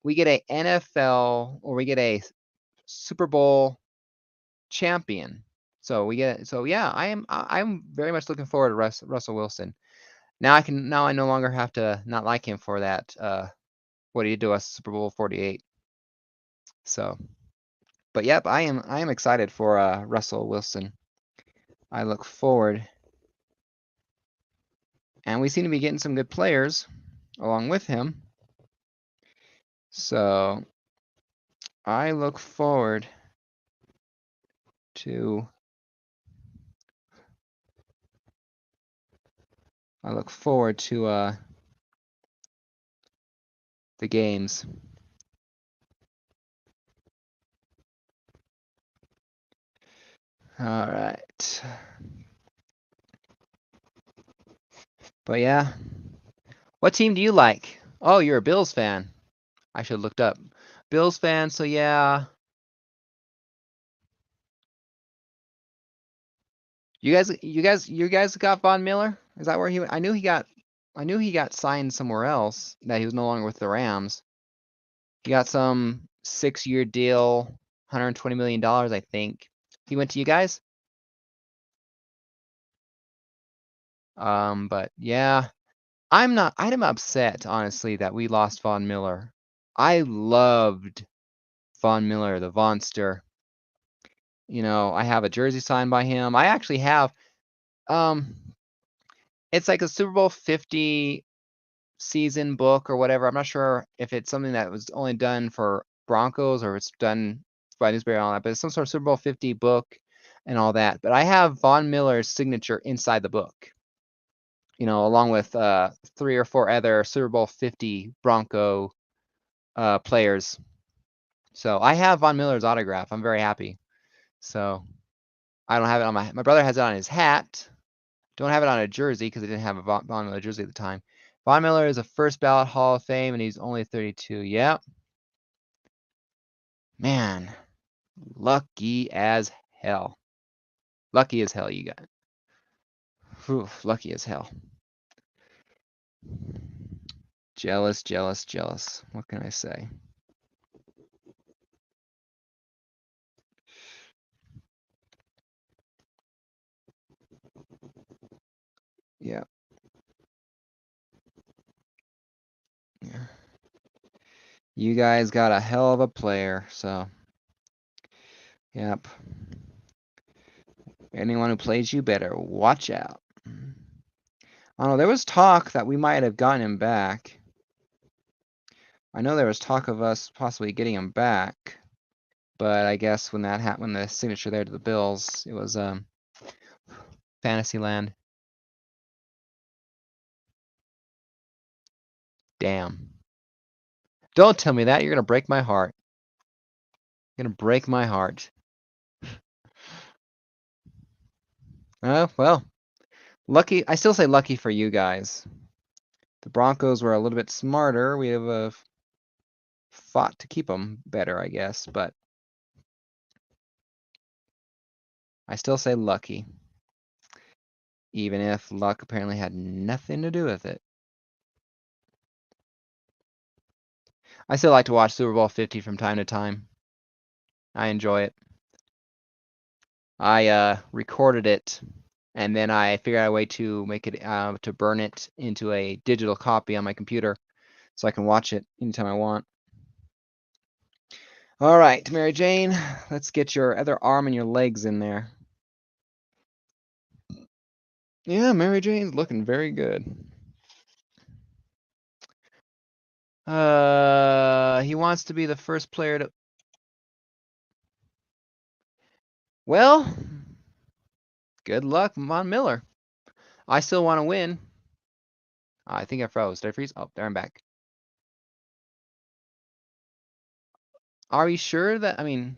NFL or we get a Super Bowl champion. So yeah, I'm very much looking forward to Russell Wilson. Now I no longer have to not like him for that what he did to us Super Bowl 48. So, but yep, I am excited for Russell Wilson. I look forward. And we seem to be getting some good players along with him. So, I look forward to the games. All right. But yeah. What team do you like? Oh, you're a Bills fan. I should have looked up. Bills fan, so yeah. You guys got Von Miller? Is that where he went? I knew he got signed somewhere else, that he was no longer with the Rams. He got some 6-year deal, $120 million, I think. He went to you guys? But yeah. I'm upset, honestly, that we lost Von Miller. I loved Von Miller, the Vonster. I have a jersey signed by him. I actually have um it's like a Super Bowl 50 season book or whatever. I'm not sure if it's something that was only done for Broncos or it's done by Newsbury and all that, but it's some sort of Super Bowl 50 book and all that. But I have Von Miller's signature inside the book, along with 3 or 4 other Super Bowl 50 Bronco players. So I have Von Miller's autograph. I'm very happy. So I don't have it on my brother has it on his hat. Don't have it on a jersey because I didn't have a Von Miller jersey at the time. Von Miller is a first ballot Hall of Fame, and he's only 32. Yep. Man, lucky as hell. Lucky as hell, you got. Whew, lucky as hell. Jealous, jealous, jealous. What can I say? Yeah. Yeah. You guys got a hell of a player, so. Yep. Anyone who plays you better watch out. I don't know, there was talk that we might have gotten him back. I know there was talk of us possibly getting him back, but I guess when that happened, when the signature there to the Bills, it was Fantasyland. Damn. Don't tell me that. You're gonna break my heart. You're gonna break my heart. Well, lucky. I still say lucky for you guys. The Broncos were a little bit smarter. We have fought to keep them better, I guess, but I still say lucky. Even if luck apparently had nothing to do with it. I still like to watch Super Bowl 50 from time to time. I enjoy it. I recorded it, and then I figured out a way to make it to burn it into a digital copy on my computer, so I can watch it anytime I want. All right, Mary Jane, let's get your other arm and your legs in there. Yeah, Mary Jane's looking very good. He wants to be the first player to. Well, good luck, Von Miller. I still want to win. I think I froze. Did I freeze? Oh, there I'm back. Are we sure that? I mean,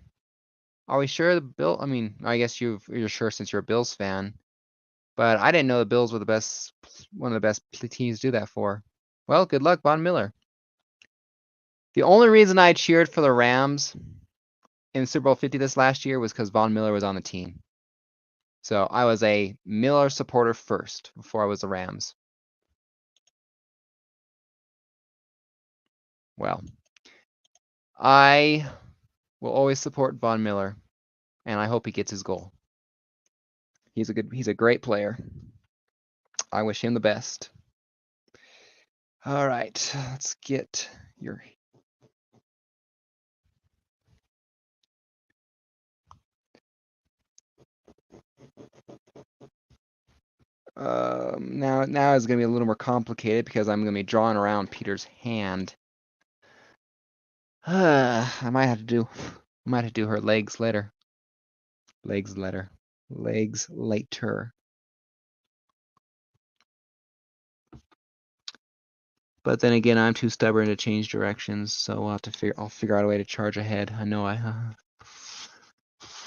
are we sure the Bill? I mean, I guess you're sure since you're a Bills fan, but I didn't know the Bills were the best, one of the best teams to do that for. Well, good luck, Von Miller. The only reason I cheered for the Rams in Super Bowl 50 this last year was because Von Miller was on the team. So I was a Miller supporter first before I was the Rams. Well, I will always support Von Miller, and I hope he gets his goal. He's a great player. I wish him the best. All right, let's get your. Now it's gonna be a little more complicated because I'm gonna be drawing around Peter's hand. I might have to do her legs later. Legs later. But then again, I'm too stubborn to change directions, so I'll figure out a way to charge ahead. I know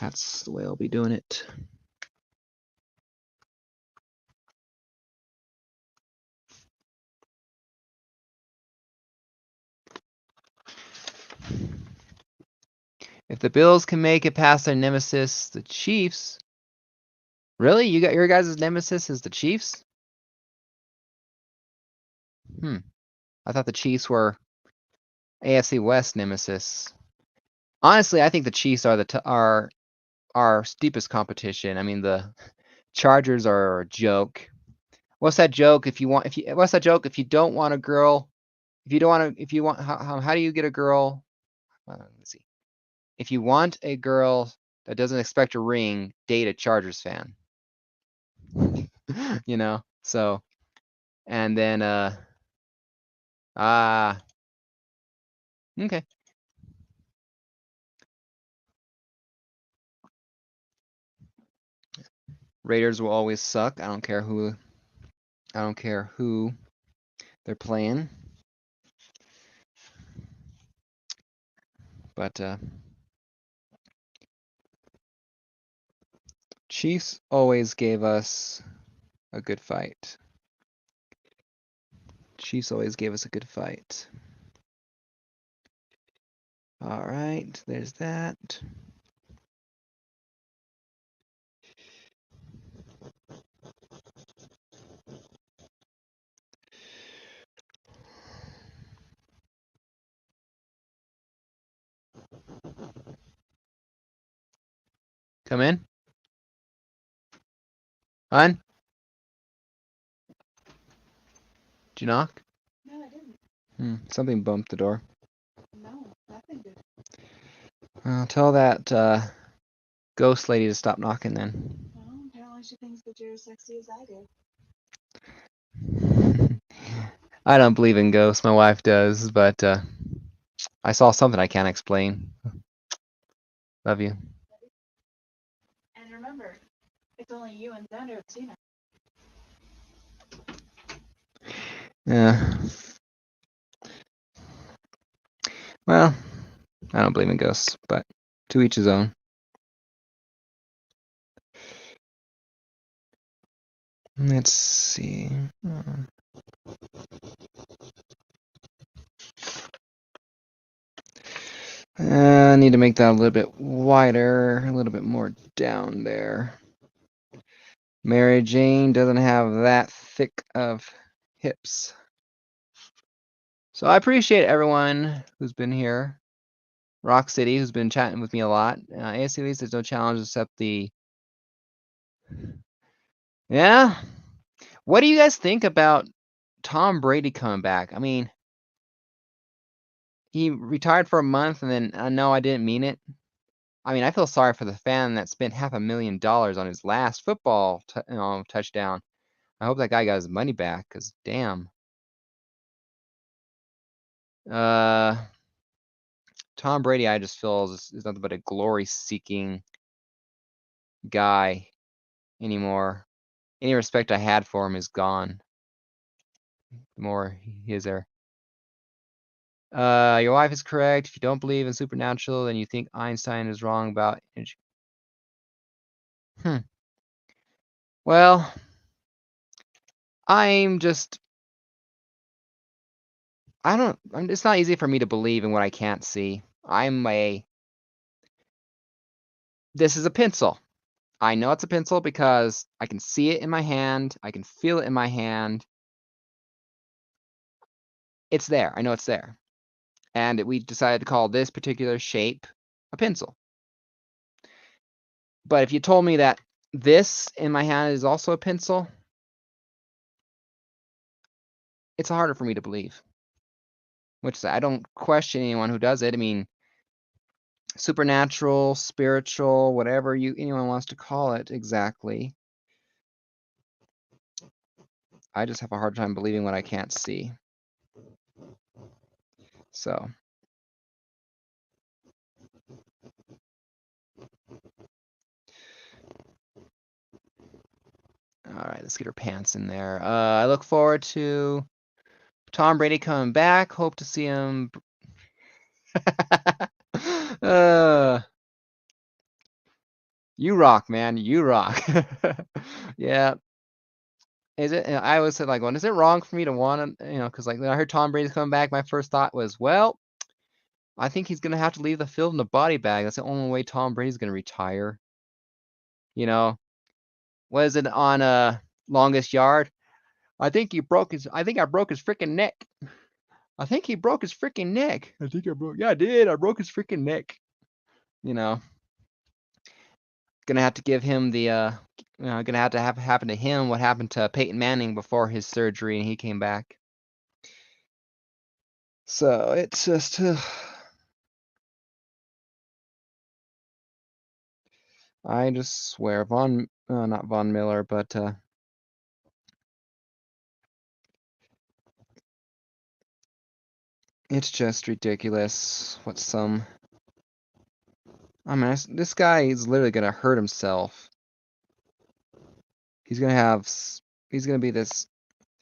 that's the way I'll be doing it. If the Bills can make it past their nemesis, the Chiefs. Really? You got your guys' nemesis is the Chiefs? I thought the Chiefs were AFC West nemesis. Honestly, I think the Chiefs are our steepest competition. I mean, the Chargers are a joke. What's that joke? What's that joke? If you don't want a girl, how do you get a girl? Let's see. If you want a girl that doesn't expect a ring, date a Chargers fan. You know. So, and then okay. Raiders will always suck. I don't care who they're playing. But Chiefs always gave us a good fight. All right, there's that. Come in. Hun? Did you knock? No, I didn't. Something bumped the door. No, nothing did. Tell that ghost lady to stop knocking then. Well, apparently she thinks that you're as sexy as I do. I don't believe in ghosts. My wife does, but I saw something I can't explain. Love you. And remember, it's only you and Thunder have seen her. Yeah. Well, I don't believe in ghosts, but to each his own. Let's see. I need to make that a little bit wider, a little bit more down there. Mary Jane doesn't have that thick of hips. So I appreciate everyone who's been here. Rock City, who's been chatting with me a lot. ASC Least, there's no challenge except the Yeah. What do you guys think about Tom Brady coming back? I mean, he retired for a month, and then no, I didn't mean it. I mean, I feel sorry for the fan that spent $500,000 on his last football touchdown. I hope that guy got his money back, cause damn. Tom Brady, I just feel is nothing but a glory-seeking guy anymore. Any respect I had for him is gone. The more he is there. Your wife is correct. If you don't believe in supernatural, then you think Einstein is wrong about energy. Well, I'm just it's not easy for me to believe in what I can't see. This is a pencil. I know it's a pencil because I can see it in my hand. I can feel it in my hand. It's there. I know it's there. And we decided to call this particular shape a pencil. But if you told me that this in my hand is also a pencil, it's harder for me to believe. Which I don't question anyone who does it. I mean, supernatural, spiritual, whatever anyone wants to call it exactly. I just have a hard time believing what I can't see. So. All right, let's get her pants in there. I look forward to Tom Brady coming back. Hope to see him. You rock, man. You rock. Yeah. Is it? I always said, like, well, is it wrong for me to want to, because like when I heard Tom Brady's coming back, my first thought was, well, I think he's gonna have to leave the field in a body bag. That's the only way Tom Brady's gonna retire. What is it on Longest Yard? I think I broke his freaking neck. I think he broke his freaking neck. Yeah, I did. I broke his freaking neck. Gonna have to give him gonna have to have happen to him what happened to Peyton Manning before his surgery and he came back. So it's just, I just swear, not Von Miller, but it's just ridiculous what I mean, this guy is literally gonna hurt himself. He's gonna be this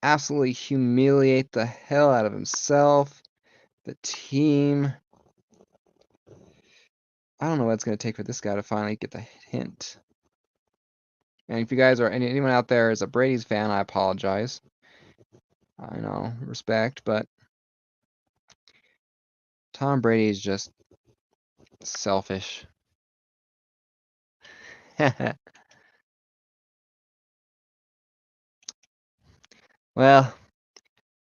absolutely humiliate the hell out of himself, the team. I don't know what it's gonna take for this guy to finally get the hint. And if you guys are anyone out there is a Brady's fan, I apologize. I know, respect, but Tom Brady is just selfish. Well,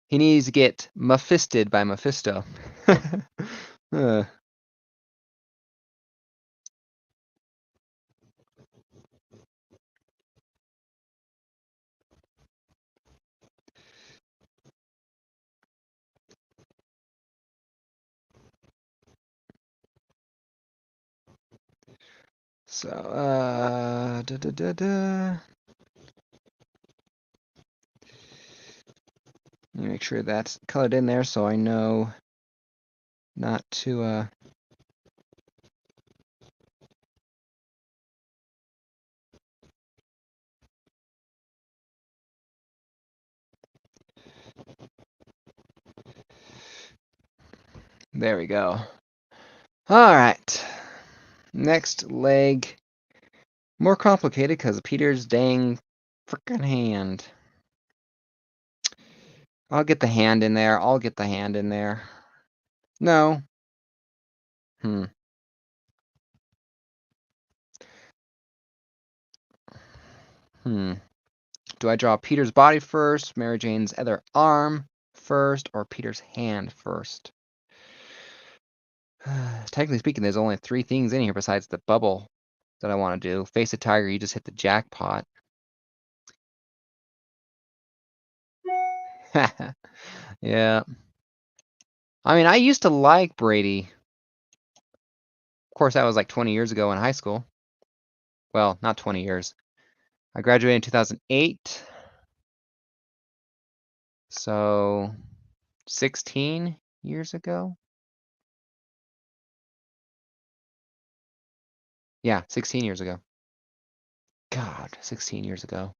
he needs to get Mephisted by Mephisto. So, let me make sure that's colored in there so I know not to, there we go. All right. Next leg. More complicated because of Peter's dang frickin' hand. I'll get the hand in there. No. Do I draw Peter's body first, Mary Jane's other arm first, or Peter's hand first? Technically speaking, there's only 3 things in here besides the bubble that I want to do. Face a tiger, you just hit the jackpot. Yeah. I mean, I used to like Brady. Of course, that was like 20 years ago in high school. Well, not 20 years. I graduated in 2008. So 16 years ago. Yeah, 16 years ago. God, 16 years ago.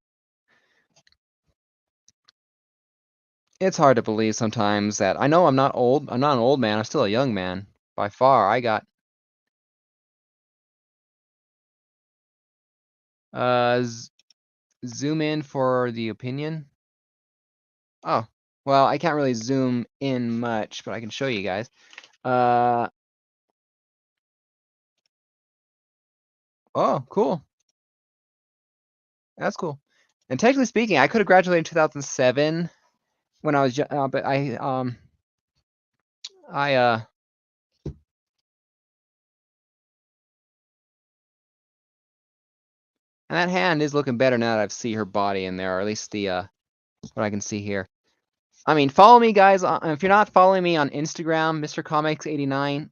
It's hard to believe sometimes that I know I'm not old. I'm not an old man. I'm still a young man. By far, I got zoom in for the opinion. Oh, well, I can't really zoom in much, but I can show you guys. Oh, cool. That's cool. And technically speaking, I could have graduated in 2007 when I was, but and that hand is looking better now that I see her body in there, or at least the what I can see here. I mean, follow me, guys. If you're not following me on Instagram, Mr. Comics 89,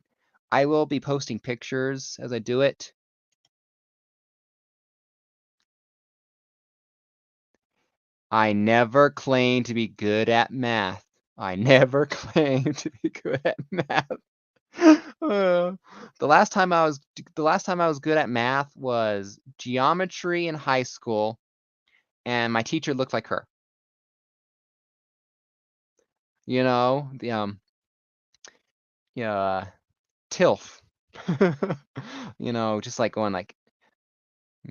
I will be posting pictures as I do it. I never claimed to be good at math. I never claimed to be good at math. The last time I was good at math was geometry in high school, and my teacher looked like her. You know, the yeah, TILF. You know, just like going like,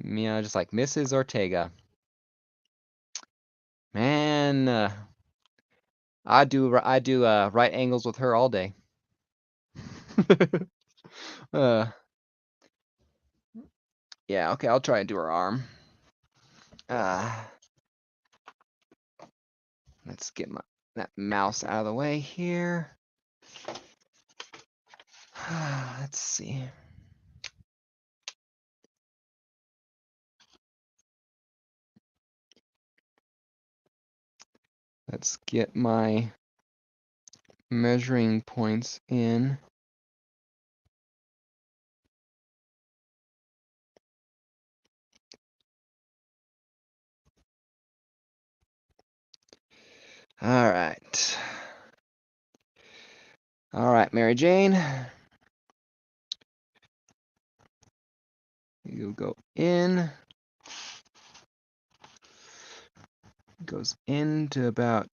you know, just like Mrs. Ortega. Man, I do right angles with her all day. Yeah, okay, I'll try and do her arm. Let's get that mouse out of the way here. Let's see. Let's get my measuring points in. All right. All right, Mary Jane. You go in. Goes into about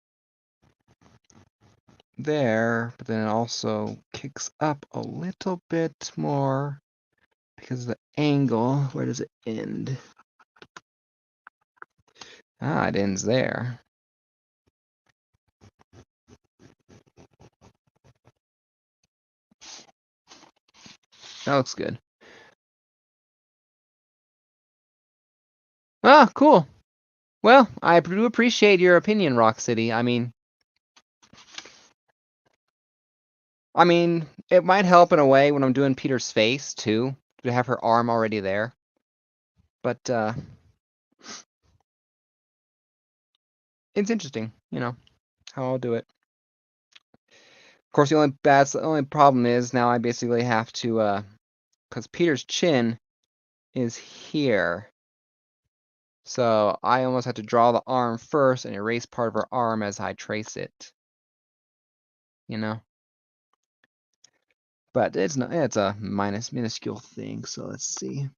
there, but then it also kicks up a little bit more because of the angle. Where does it end? Ah, it ends there. That looks good. Ah, cool. Well, I do appreciate your opinion, Rock City. I mean, it might help in a way when I'm doing Peter's face too, to have her arm already there. But it's interesting, you know, how I'll do it. Of course, the only problem is now I basically have to because Peter's chin is here. So I almost have to draw the arm first and erase part of her arm as I trace it. You know? But it's a minuscule thing, so let's see.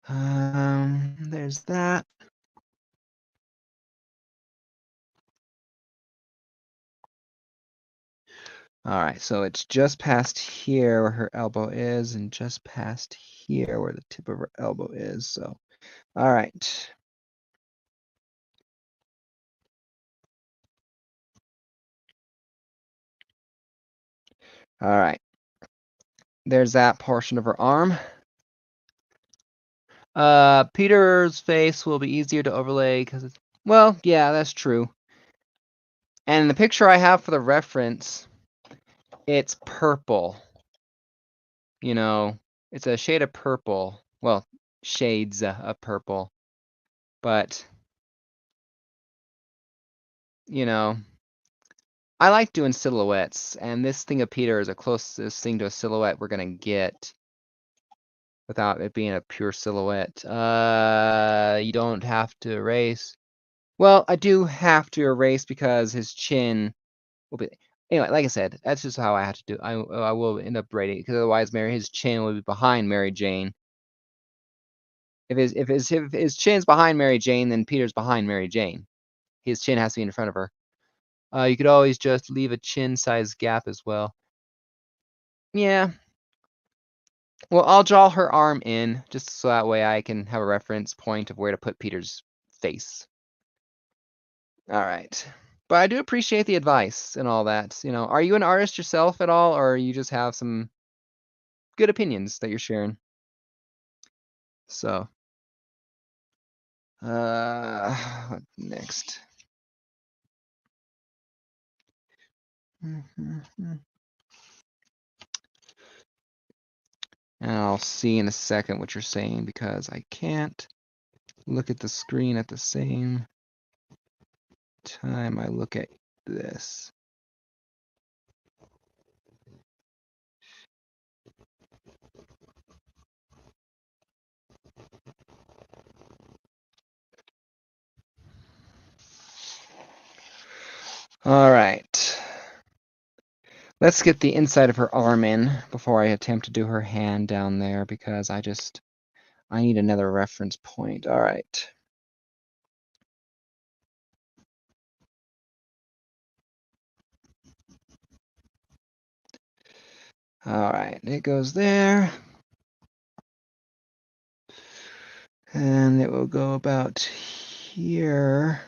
There's that. All right, so it's just past here where her elbow is, and just past here where the tip of her elbow is. So, all right. All right. There's that portion of her arm. Peter's face will be easier to overlay because it's, well, yeah, that's true. And the picture I have for the reference, it's purple. you know, it's a shade of purple. Well, shades of purple. But, you know, I like doing silhouettes, and this thing of Peter is the closest thing to a silhouette we're gonna get without it being a pure silhouette. You don't have to erase. Well, I do have to erase because his chin will be. Anyway, like I said, that's just how I have to do. I will end up writing because otherwise, his chin will be behind Mary Jane. If his chin's behind Mary Jane, then Peter's behind Mary Jane. His chin has to be in front of her. You could always just leave a chin-size gap as well. Yeah. Well, I'll draw her arm in just so that way I can have a reference point of where to put Peter's face. All right. But I do appreciate the advice and all that. You know, are you an artist yourself at all, or you just have some good opinions that you're sharing? So, what next? And I'll see in a second what you're saying because I can't look at the screen at the same time I look at this. All right. Let's get the inside of her arm in before I attempt to do her hand down there because I need another reference point. All right. All right, it goes there. And it will go about here.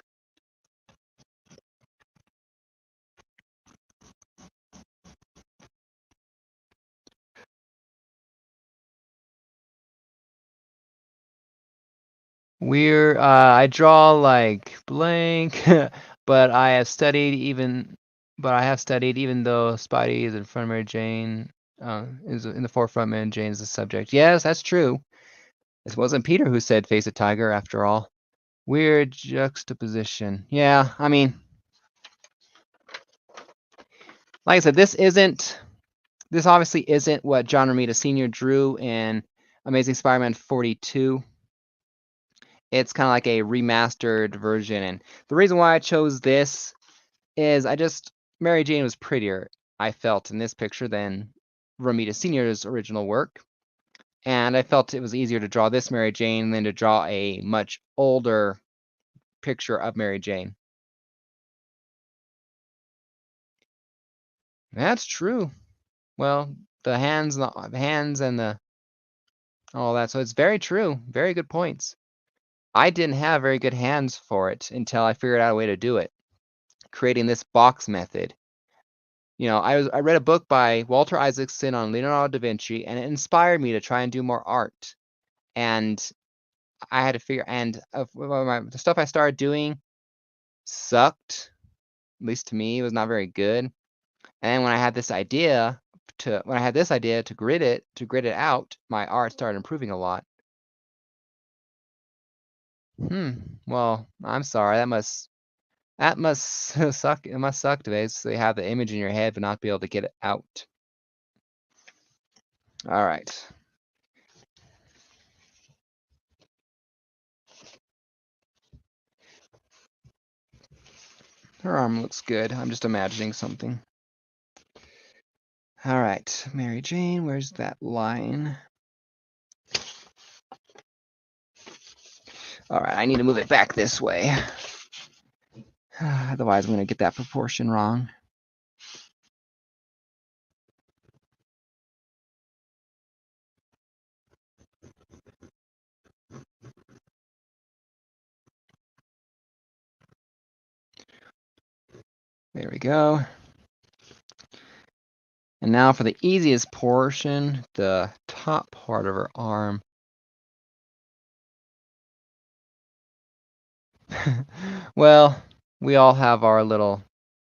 I draw like blank, but I have studied even though Spidey is in front of Mary Jane, is in the forefront, Mary Jane is the subject. Yes, that's true. It wasn't Peter who said face a tiger after all. Weird juxtaposition. Yeah, I mean, like I said, this obviously isn't what John Romita Sr. drew in Amazing Spider-Man 42. It's kind of like a remastered version. And the reason why I chose this is Mary Jane was prettier, I felt, in this picture than Romita Sr.'s original work. And I felt it was easier to draw this Mary Jane than to draw a much older picture of Mary Jane. That's true. Well, the hands and all that. So it's very true. Very good points. I didn't have very good hands for it until I figured out a way to do it, creating this box method. You know, I read a book by Walter Isaacson on Leonardo da Vinci, and it inspired me to try and do more art. And I had to figure, and the stuff I started doing sucked, at least to me. It was not very good. And when I had this idea to grid it out, my art started improving a lot. Well, I'm sorry. That must suck. It must suck to basically have the image in your head but not be able to get it out. All right. Her arm looks good. I'm just imagining something. All right, Mary Jane, where's that line? All right, I need to move it back this way. Otherwise, I'm going to get that proportion wrong. There we go. And now for the easiest portion, the top part of her arm. Well, we all have our little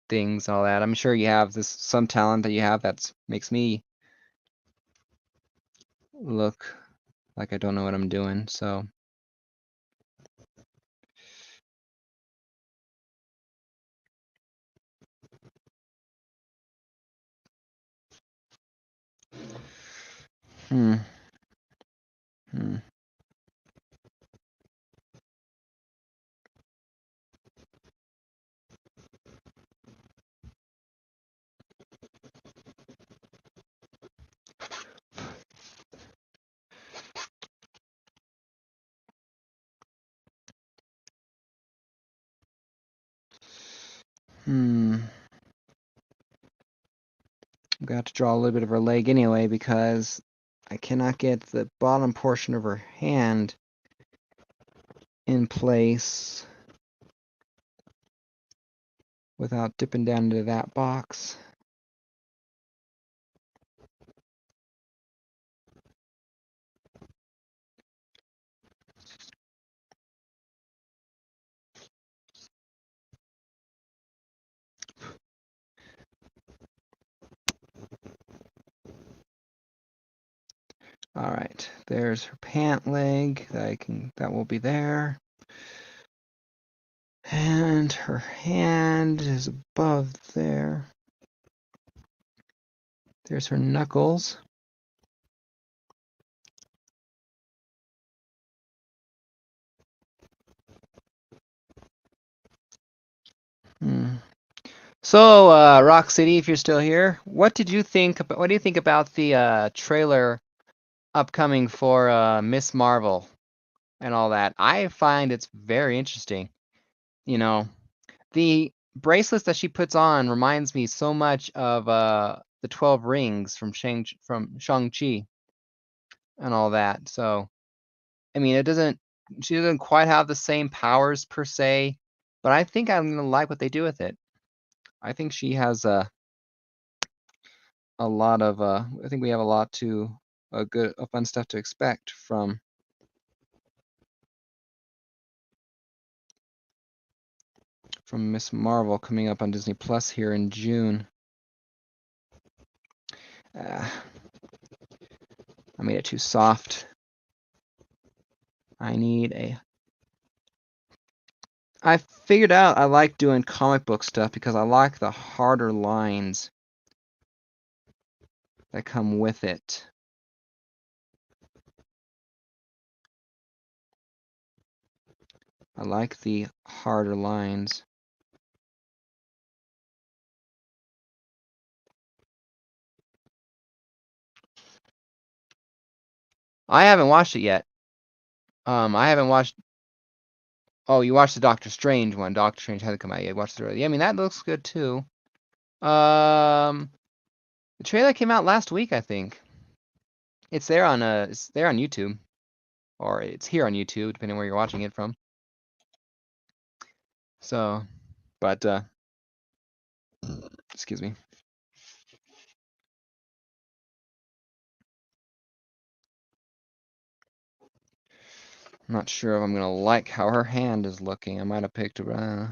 things and all that. I'm sure you have some talent that you have that makes me look like I don't know what I'm doing, so. Hmm. I'm gonna have to draw a little bit of her leg anyway because I cannot get the bottom portion of her hand in place without dipping down into that box. All right, there's her pant leg that will be there. And her hand is above there. There's her knuckles. So, Rock City, if you're still here, what do you think about the trailer upcoming for Miss Marvel and all that? I find it's very interesting. You know, the bracelets that she puts on reminds me so much of the 12 Rings from Shang-Chi and all that. So, I mean, she doesn't quite have the same powers per se, but I think I'm gonna like what they do with it. I think she has a lot of I think we have a lot to fun stuff to expect from Miss Marvel coming up on Disney Plus here in June. I made it too soft. I figured out I like doing comic book stuff because I like the harder lines that come with it. I like the harder lines. I haven't watched it yet. I haven't watched. Oh, you watched the Doctor Strange one. Doctor Strange hasn't come out yet. You watched it already. Yeah, I mean that looks good too. The trailer came out last week, I think. It's there on YouTube, or it's here on YouTube, depending where you're watching it from. So, but excuse me. I'm not sure if I'm gonna like how her hand is looking. I might have picked yeah.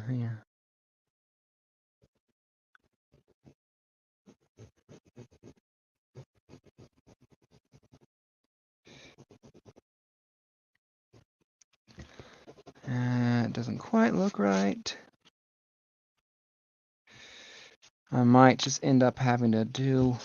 It doesn't quite look right. I might just end up having to do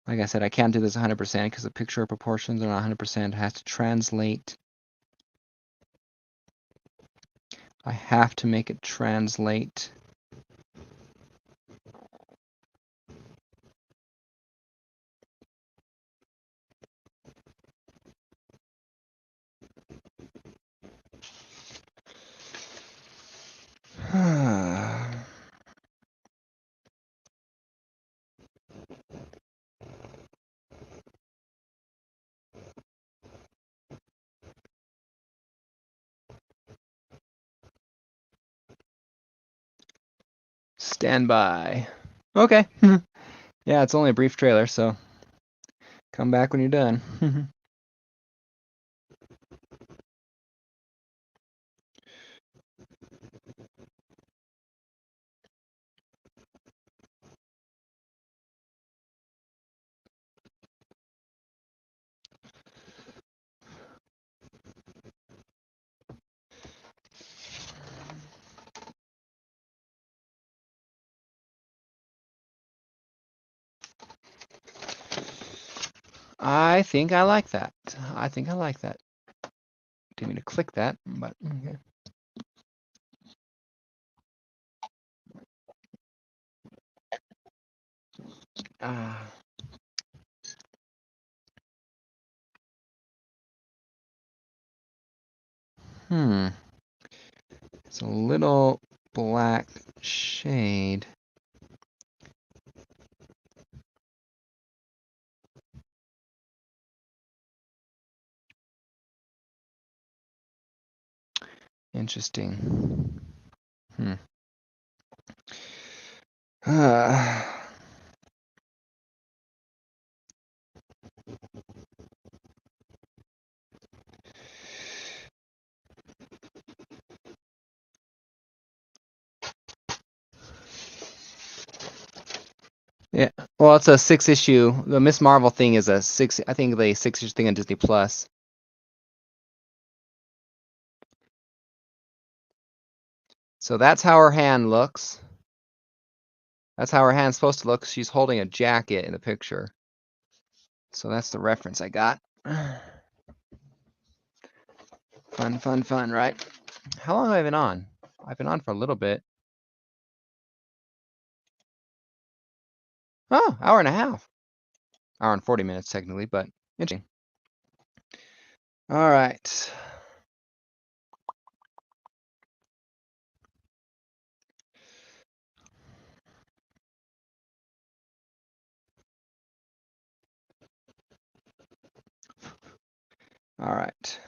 like I said, I can't do this 100% because the picture proportions are not 100%. It has to translate. I have to make it translate. Stand by. Okay. Yeah, it's only a brief trailer, so come back when you're done. I think I like that. I think I like that. Didn't mean to click that, but okay. It's a little black shade. Interesting. Yeah, well, it's a 6-issue. The Miss Marvel thing is a 6. I think the 6-issue thing on Disney Plus. So that's how her hand looks. That's how her hand's supposed to look. She's holding a jacket in the picture. So that's the reference I got. Fun, right? How long have I been on? I've been on for a little bit. Oh, hour and a half. Hour and 40 minutes technically, but interesting. All right. All right.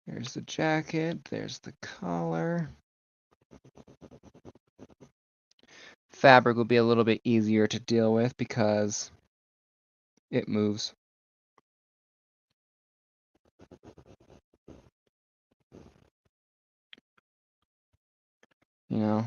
There's the jacket. There's the collar. Fabric will be a little bit easier to deal with because it moves. You know.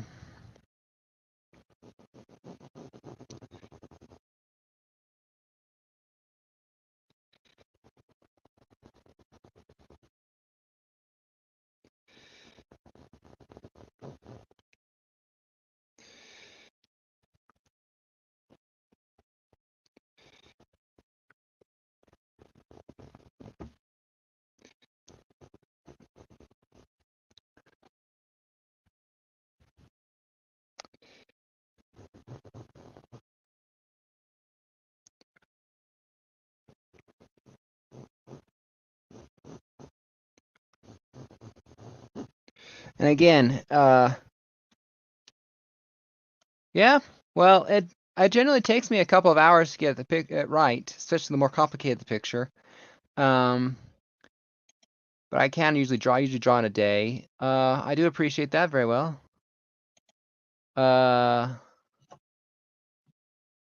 And again, yeah, well, it generally takes me a couple of hours to get the pic right, especially the more complicated the picture. But I can usually draw in a day. I do appreciate that very well.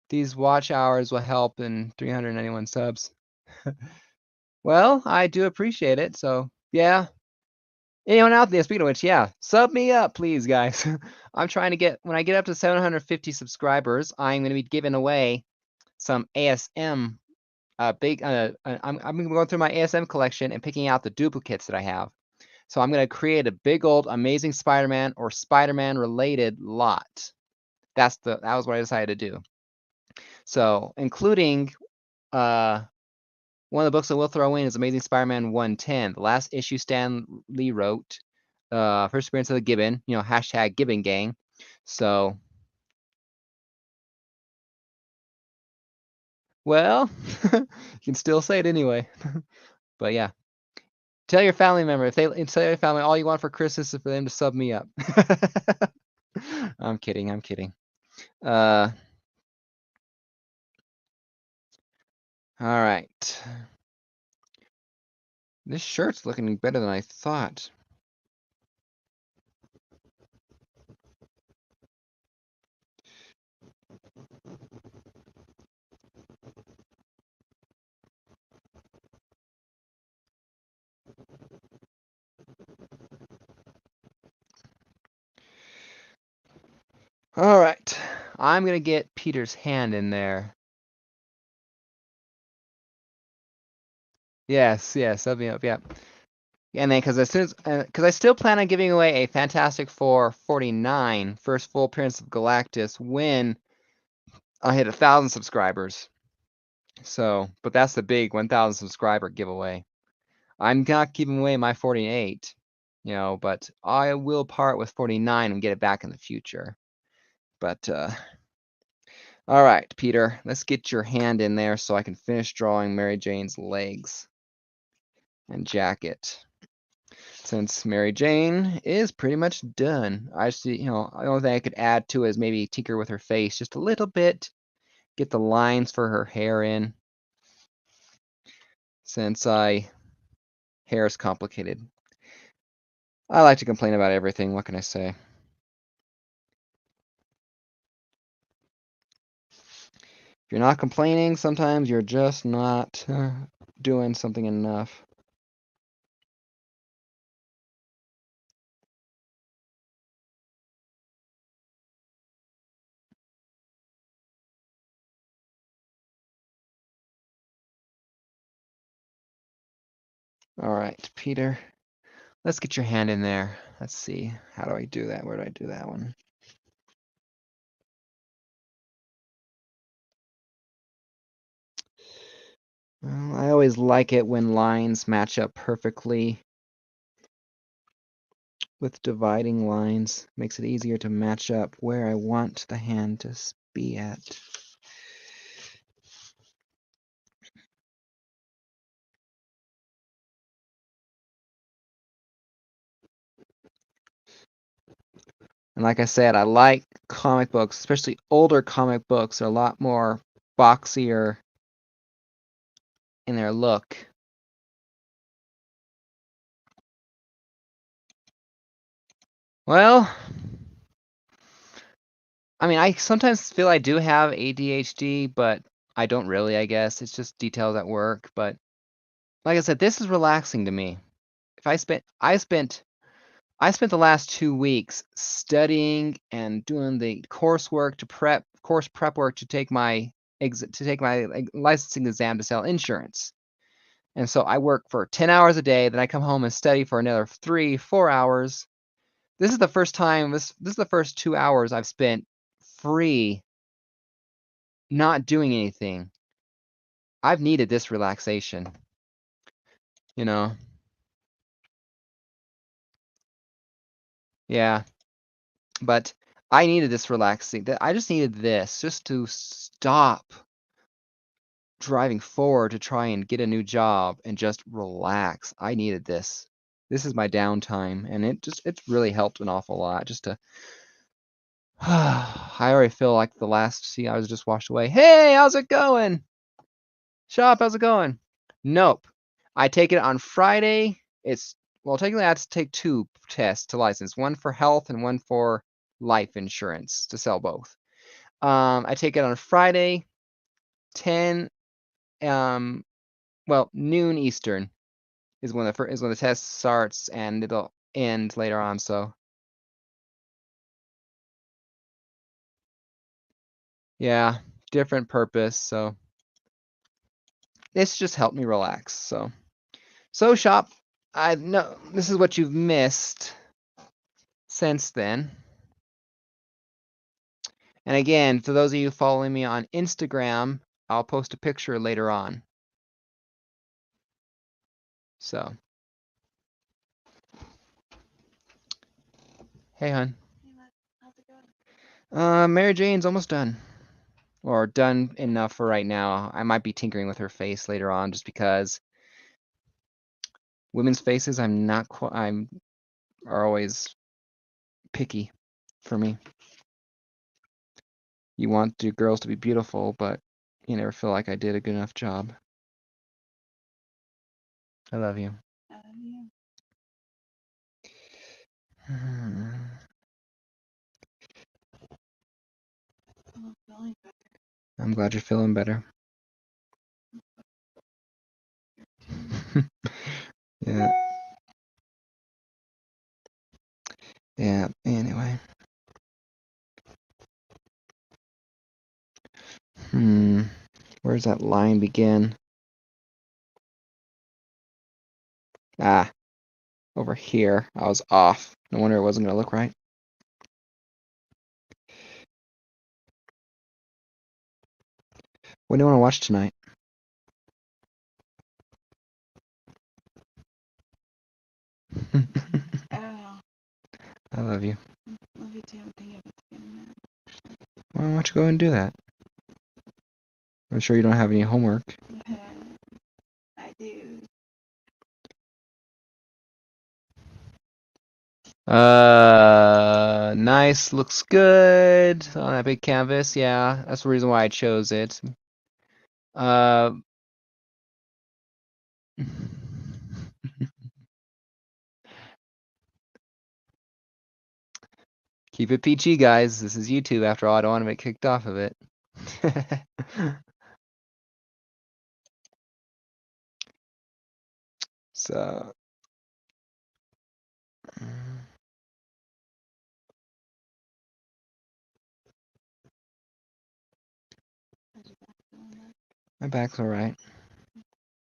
These watch hours will help in 391 subs. Well, I do appreciate it. So yeah. Anyone out there, speaking of which, yeah, sub me up, please, guys. I'm trying to get, when I get up to 750 subscribers, I'm going to be giving away some ASM. I'm going through my ASM collection and picking out the duplicates that I have. So I'm going to create a big old Amazing Spider-Man or Spider-Man related lot. That was what I decided to do. So including one of the books that we'll throw in is Amazing Spider-Man 110, the last issue Stan Lee wrote. First appearance of the Gibbon, hashtag Gibbon Gang. So, well, you can still say it anyway. But yeah, tell your family member, tell your family all you want for Christmas is for them to sub me up. I'm kidding. All right. This shirt's looking better than I thought. All right. I'm going to get Peter's hand in there. Yes, sub me up, yeah. And then, because I still plan on giving away a Fantastic Four 49 first full appearance of Galactus when I hit 1,000 subscribers. So, but that's the big 1,000 subscriber giveaway. I'm not giving away my 48, but I will part with 49 and get it back in the future. But, all right, Peter, let's get your hand in there so I can finish drawing Mary Jane's legs and jacket. Since Mary Jane is pretty much done. I see, the only thing I could add to it is maybe tinker with her face just a little bit, get the lines for her hair in. Since hair is complicated. I like to complain about everything. What can I say? If you're not complaining, sometimes you're just not doing something enough. All right, Peter, let's get your hand in there. Let's see. How do I do that? Where do I do that one? Well, I always like it when lines match up perfectly with dividing lines. Makes it easier to match up where I want the hand to be at. And like I said, I like comic books, especially older comic books. They're a lot more boxier in their look. Well, I mean, I sometimes feel I do have ADHD, but I don't really, I guess. It's just details at work. But like I said, this is relaxing to me. If I spent the last 2 weeks studying and doing the coursework course prep work to take my licensing exam to sell insurance. And so I work for 10 hours a day, then I come home and study for another 3-4 hours. This is the first time, this is the first 2 hours I've spent free, not doing anything. I've needed this relaxation, Yeah, but I needed this relaxing. I just needed this just to stop driving forward to try and get a new job and just relax. I needed this. This is my downtime, and it's really helped an awful lot just to I already feel like the last 2 hours just washed away. Hey, how's it going? Shop, how's it going? Nope. I take it on Friday. Technically I have to take 2 tests to license, one for health and one for life insurance to sell both. I take it on Friday, 10 noon Eastern is when the test starts, and it'll end later on, so yeah, different purpose, so it's just helped me relax. So shop, I know this is what you've missed since then. And again, for those of you following me on Instagram, I'll post a picture later on. So, hey, hon. How's it going? Mary Jane's almost done. Or done enough for right now. I might be tinkering with her face later on just because women's faces are always picky for me. You want your girls to be beautiful, but you never feel like I did a good enough job. I love you. I love you. I'm feeling better. I'm glad you're feeling better. Yeah. Yeah, anyway. Where's that line begin? Ah, over here. I was off. No wonder it wasn't gonna look right. What do you want to watch tonight? I don't know. I love you. Love you too. Thank you for getting that. Why don't you go and do that? I'm sure you don't have any homework. I do. Nice. Looks good on that big canvas. Yeah, that's the reason why I chose it. Keep it PG, guys. This is YouTube, after all. I don't want to get kicked off of it. So, my back's all right.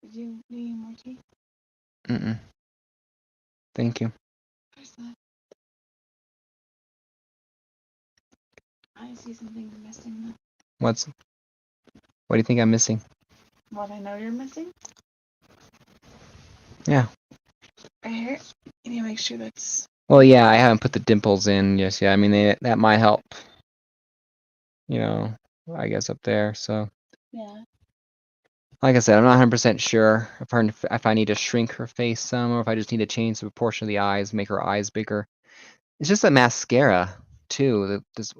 Did you need any more tea? Thank you. I see something missing. What do you think I'm missing? What I know you're missing? Yeah. Right here. You need to make sure that's... Well, yeah, I haven't put the dimples in just yet. I mean, that might help. You know, I guess up there. So, Yeah. like I said, I'm not 100% sure if I need to shrink her face some, or if I just need to change the proportion of the eyes, make her eyes bigger. It's just a mascara too. This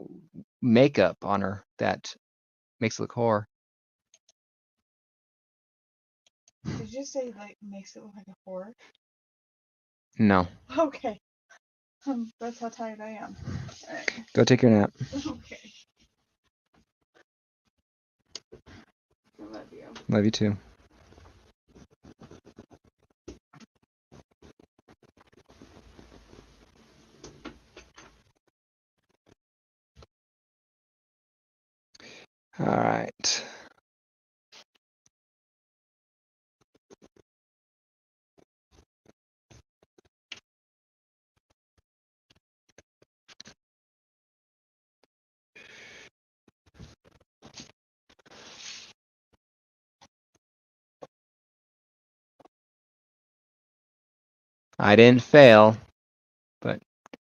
makeup on her that makes it look whore. Did you say like makes it look like a horror? No. Okay. That's how tired I am. Alright. Go take your nap. Okay. I love you. Love you too. All right. I didn't fail, but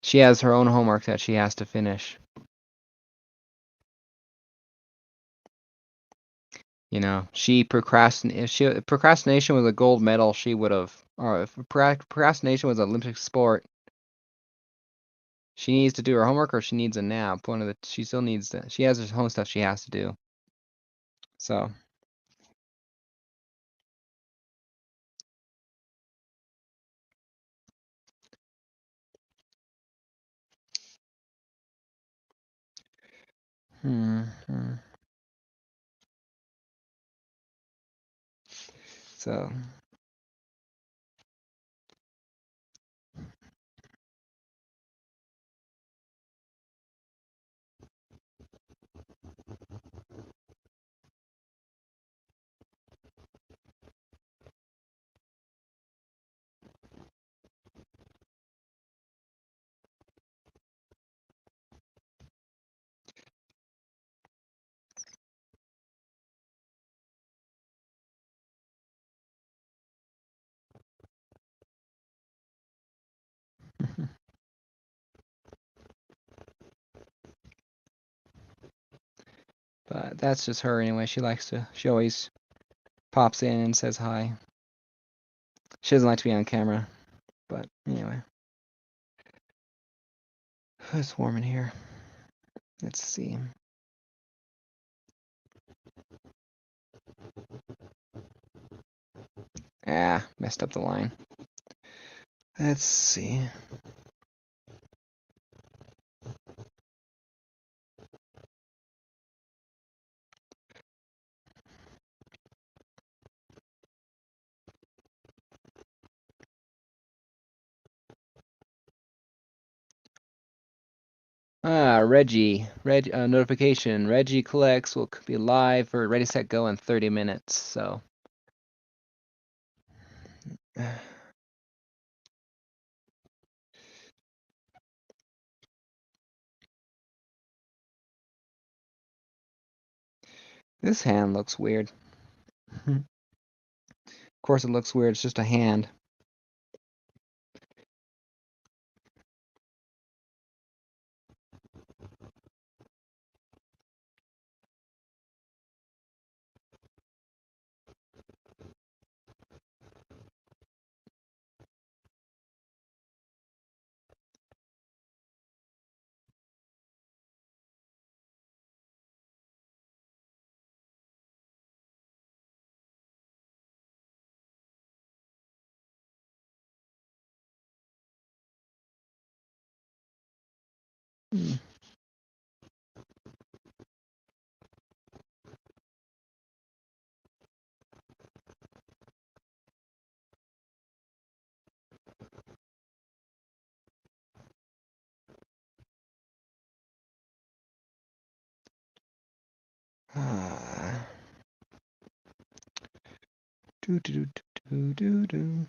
she has her own homework that she has to finish. You know, if procrastination was a gold medal, she would have. Or if procrastination was an Olympic sport, she needs to do her homework or she needs a nap. She still needs to. She has her own stuff she has to do. So. So. But that's just her anyway. She always pops in and says hi. She doesn't like to be on camera, but anyway. It's warm in here. Let's see. Messed up the line. Let's see. Reggie. Notification. Reggie collects will be live for Ready, Set, Go in 30 minutes. So. This hand looks weird. Of course it looks weird, it's just a hand. Do do do do do.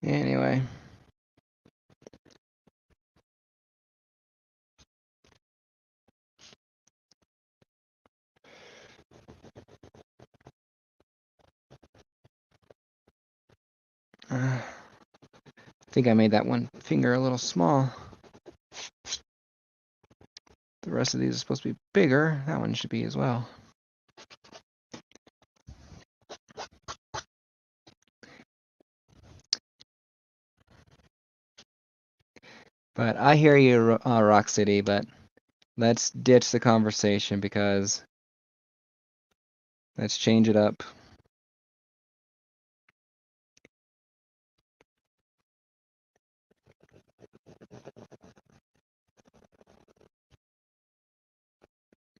Anyway. I think I made that one finger a little small. The rest of these are supposed to be bigger. That one should be as well. But I hear you, Rock City, but let's ditch the conversation because let's change it up.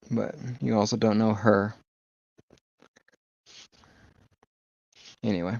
But you also don't know her. Anyway.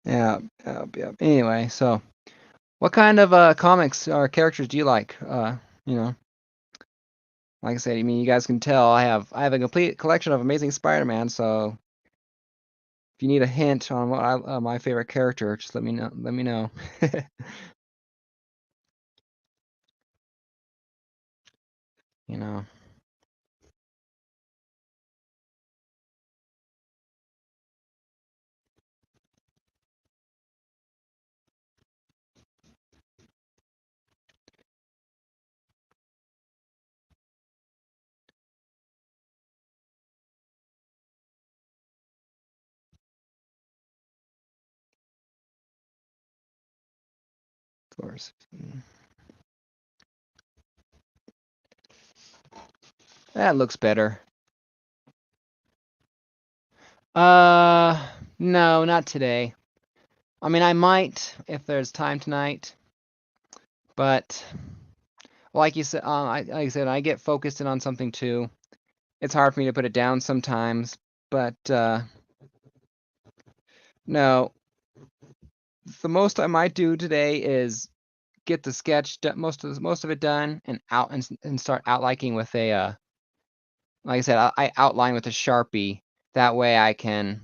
Yeah. Anyway, so what kind of comics or characters do you like? You know, like I said, I mean, you guys can tell I have a complete collection of Amazing Spider-Man. So if you need a hint on what my favorite character, just let me know. Let me know. You know. Of course. That looks better. No, not today. I mean, I might if there's time tonight, but like you said, like I said, I get focused in on something too. It's hard for me to put it down sometimes, but no. The most I might do today is get the sketch most of it done and start outlining with a like I said, I outline with a Sharpie. That way I can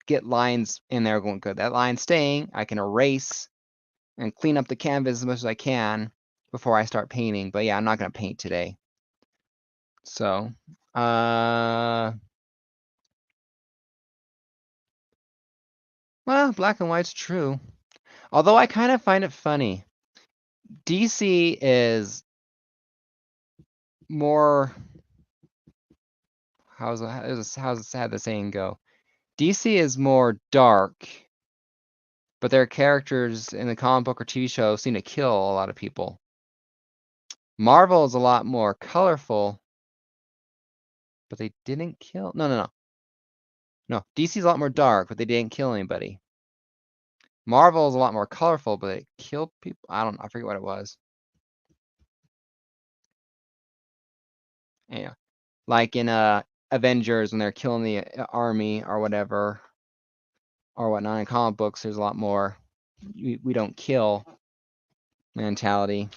get lines in there going good. That line staying, I can erase and clean up the canvas as much as I can before I start painting. But yeah, I'm not gonna paint today. So, Well, black and white's true. Although I kind of find it funny. DC is more. How's the saying go? DC is more dark, but their characters in the comic book or TV show seem to kill a lot of people. Marvel is a lot more colorful, but they didn't kill. No. DC is a lot more dark, but they didn't kill anybody. Marvel is a lot more colorful, but it killed people. I forget what it was. Yeah, like in Avengers when they're killing the army or whatever or whatnot. In comic books, there's a lot more we don't kill mentality,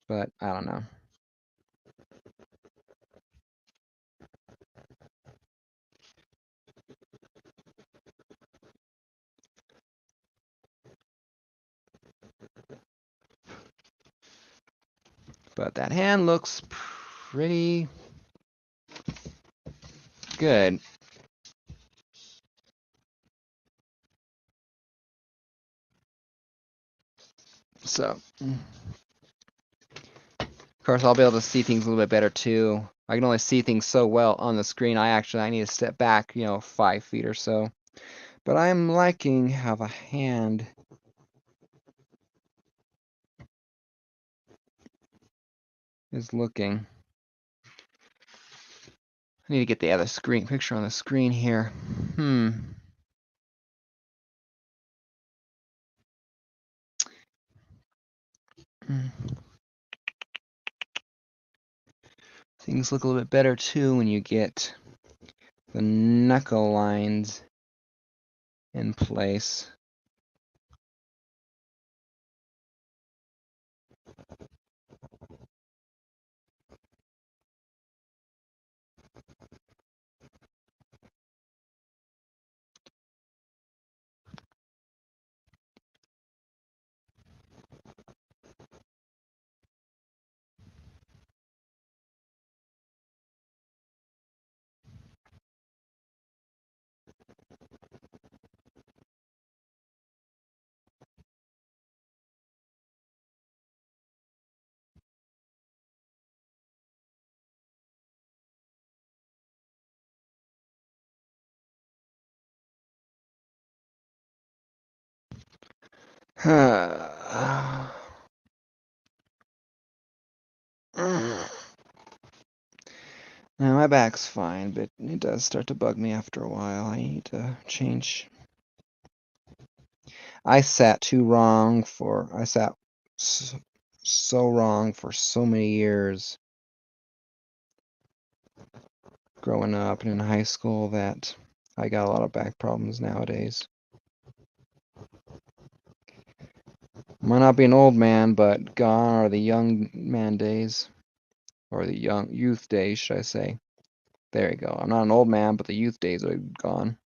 but I don't know. But that hand looks pretty good. So, of course, I'll be able to see things a little bit better too. I can only see things so well on the screen. I need to step back, 5 feet or so. But I'm liking how the hand is looking. I need to get the other picture on the screen here. Things look a little bit better too when you get the knuckle lines in place. Now my back's fine, but it does start to bug me after a while. I need to change. I sat so wrong for so many years growing up and in high school that I got a lot of back problems nowadays. Might not be an old man, but gone are the young man days. Or the youth days, should I say. There you go. I'm not an old man, but the youth days are gone.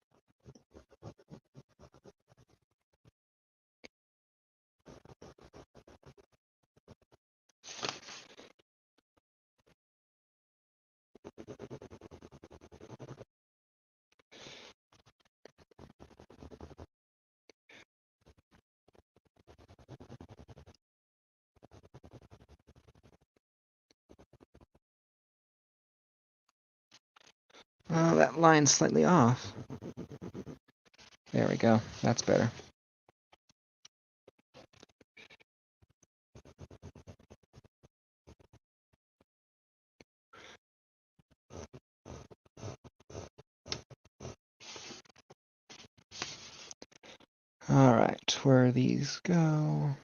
Oh, that line's slightly off. There we go. That's better. All right, where these go?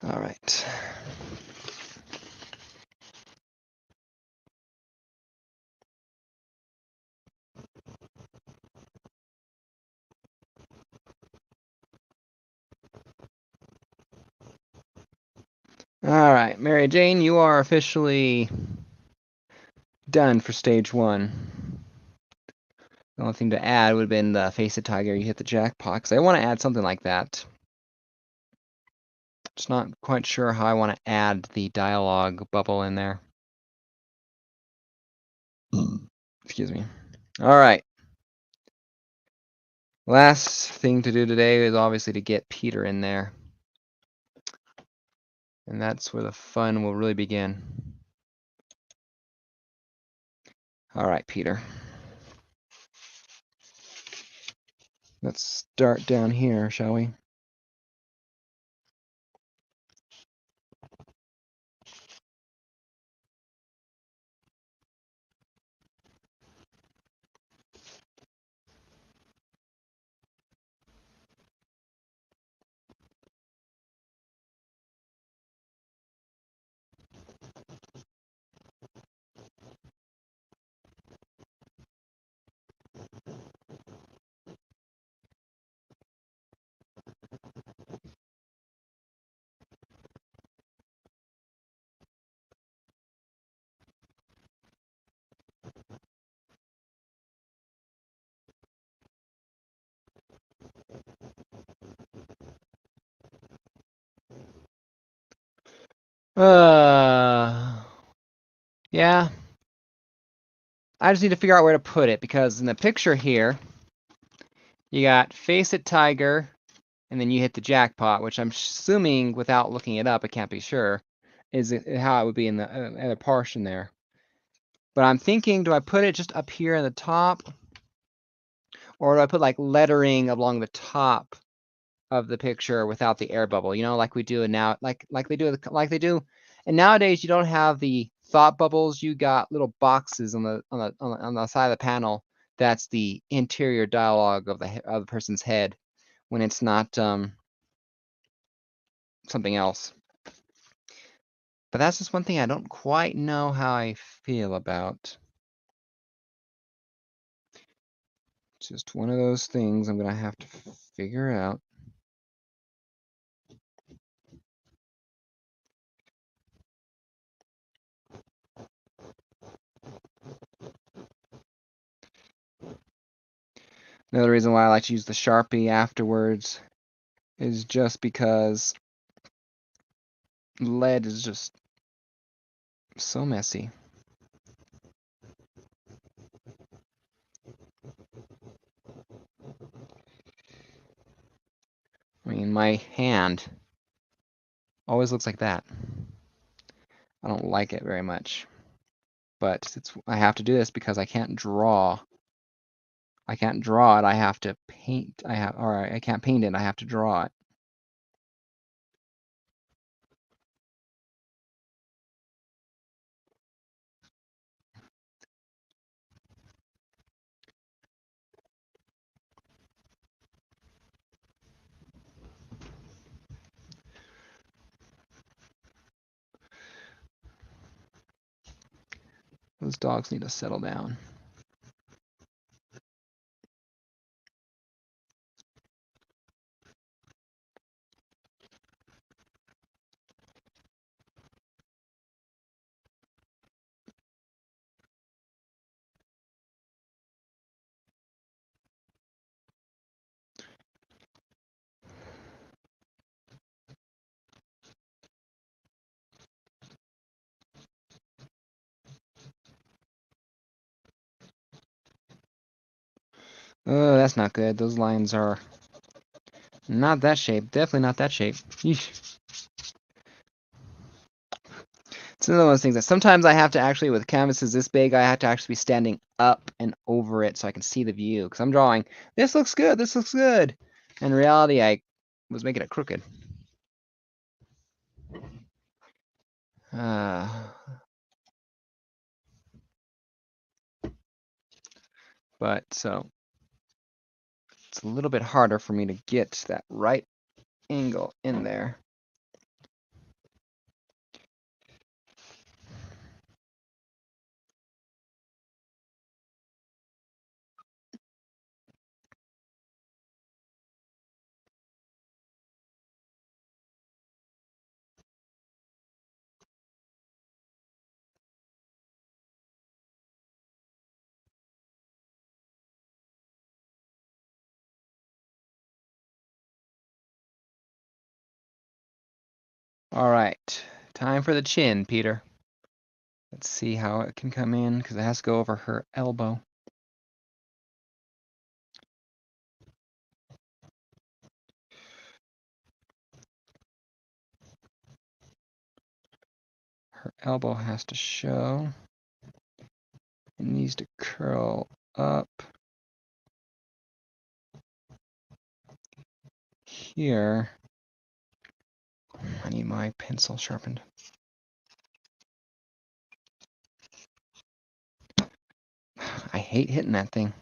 All right. All right, Mary Jane, you are officially done for stage 1. only thing to add would have been the face it tiger, you hit the jackpot, because I want to add something like that. Just not quite sure how I want to add the dialogue bubble in there. Excuse me. All right. Last thing to do today is obviously to get Peter in there. And that's where the fun will really begin. All right, Peter. Let's start down here, shall we? Yeah. I just need to figure out where to put it, because in the picture here, you got face it tiger, and then you hit the jackpot, which I'm assuming, without looking it up, I can't be sure, is how it would be in the other portion there. But I'm thinking, do I put it just up here in the top, or do I put like lettering along the top of the picture without the air bubble? You know, like we do now, like they do. And nowadays, you don't have the thought bubbles. You got little boxes on the side of the panel. That's the interior dialogue of the person's head, when it's not something else. But that's just one thing I don't quite know how I feel about. It's just one of those things I'm gonna have to figure out. Another reason why I like to use the Sharpie afterwards is just because lead is just so messy. I mean, my hand always looks like that. I don't like it very much. But I have to do this because I can't draw. I can't draw it, I have to paint. I can't paint it, I have to draw it. Those dogs need to settle down. Oh, that's not good. Those lines are not that shape. Definitely not that shape. Yeesh. It's one of those things that sometimes I have to actually, with canvases this big, I have to actually be standing up and over it so I can see the view. Because I'm drawing, this looks good, this looks good. In reality, I was making it crooked. But so it's a little bit harder for me to get that right angle in there. All right, time for the chin, Peter. Let's see how it can come in, because it has to go over her elbow. Her elbow has to show. It needs to curl up here. I need my pencil sharpened. I hate hitting that thing.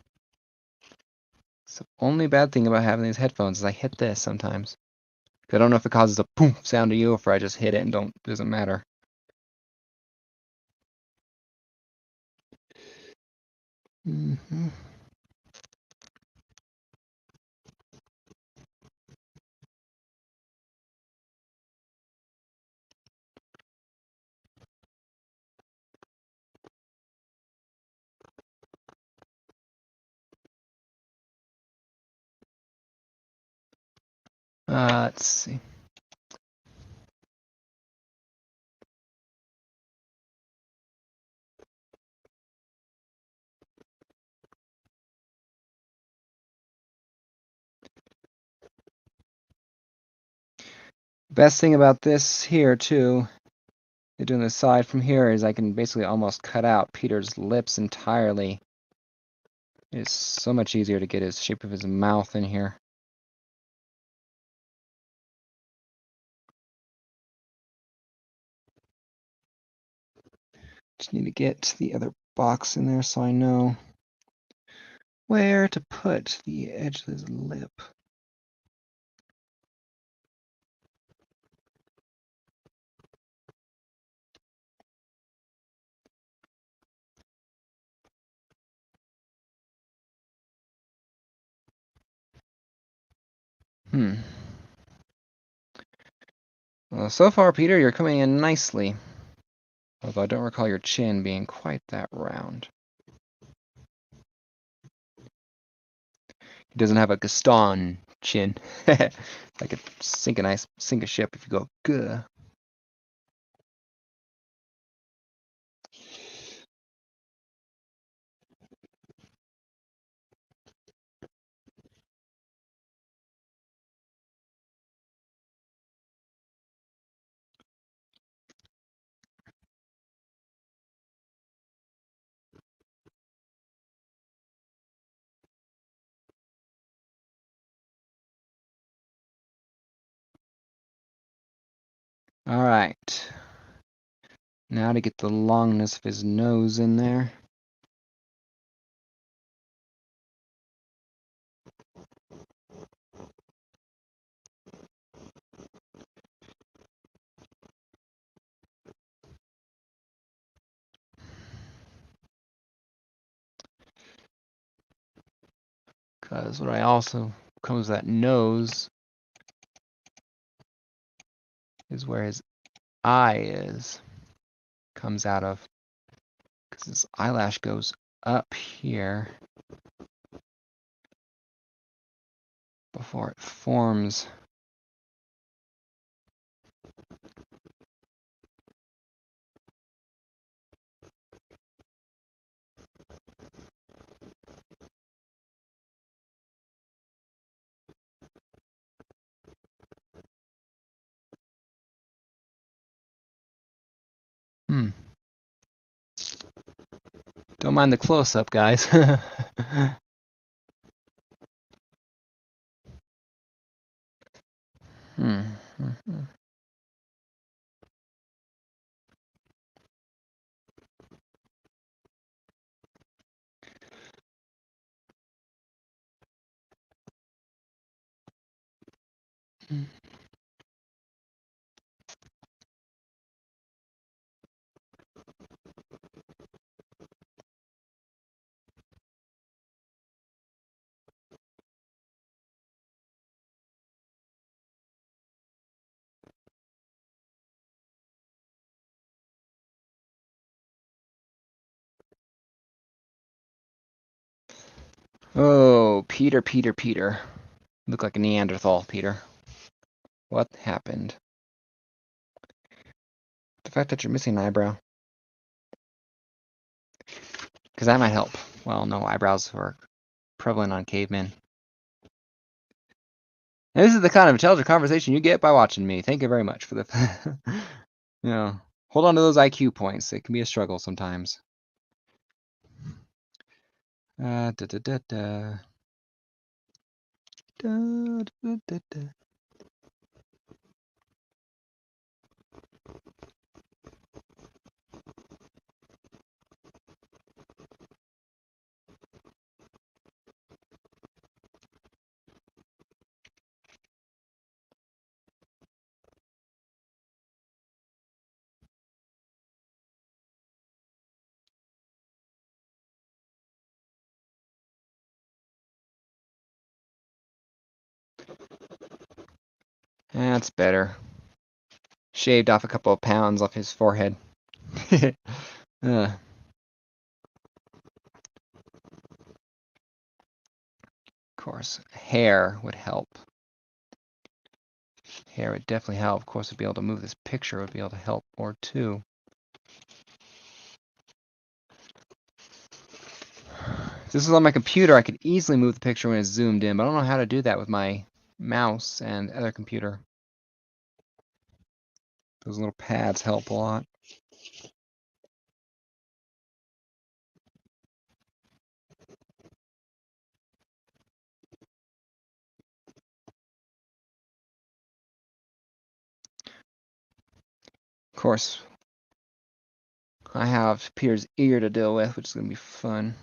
It's the only bad thing about having these headphones is I hit this sometimes. I don't know if it causes a boom sound to you or if I just hit it and doesn't matter. Mm-hmm. Let's see. Best thing about this here too, doing the side from here, is I can basically almost cut out Peter's lips entirely. It's so much easier to get his shape of his mouth in here. Just need to get the other box in there so I know where to put the edge of his lip. Well, so far, Peter, you're coming in nicely. Although I don't recall your chin being quite that round. He doesn't have a Gaston chin. I could sink a ship if you go, "Gah." All right. Now to get the longness of his nose in there. Because what I also comes that nose is where his eye comes out of. Because his eyelash goes up here before it forms. Don't mind the close-up, guys. Oh, Peter. Look like a Neanderthal, Peter. What happened? fact that you're missing an eyebrow. Because that might help. Well, no, eyebrows were prevalent on cavemen. And this is the kind of intelligent conversation you get by watching me. Thank you very much for the... hold on to those IQ points. It can be a struggle sometimes. Da, da, da, da. Da, da, da, da. That's better. Shaved off a couple of pounds off his forehead. Of course, hair would help. Hair would definitely help. Of course, to be able to move this picture would be able to help more too. If this was on my computer, I could easily move the picture when it's zoomed in, but I don't know how to do that with my mouse and other computer. Those little pads help a lot. Of course, I have Peter's ear to deal with, which is going to be fun.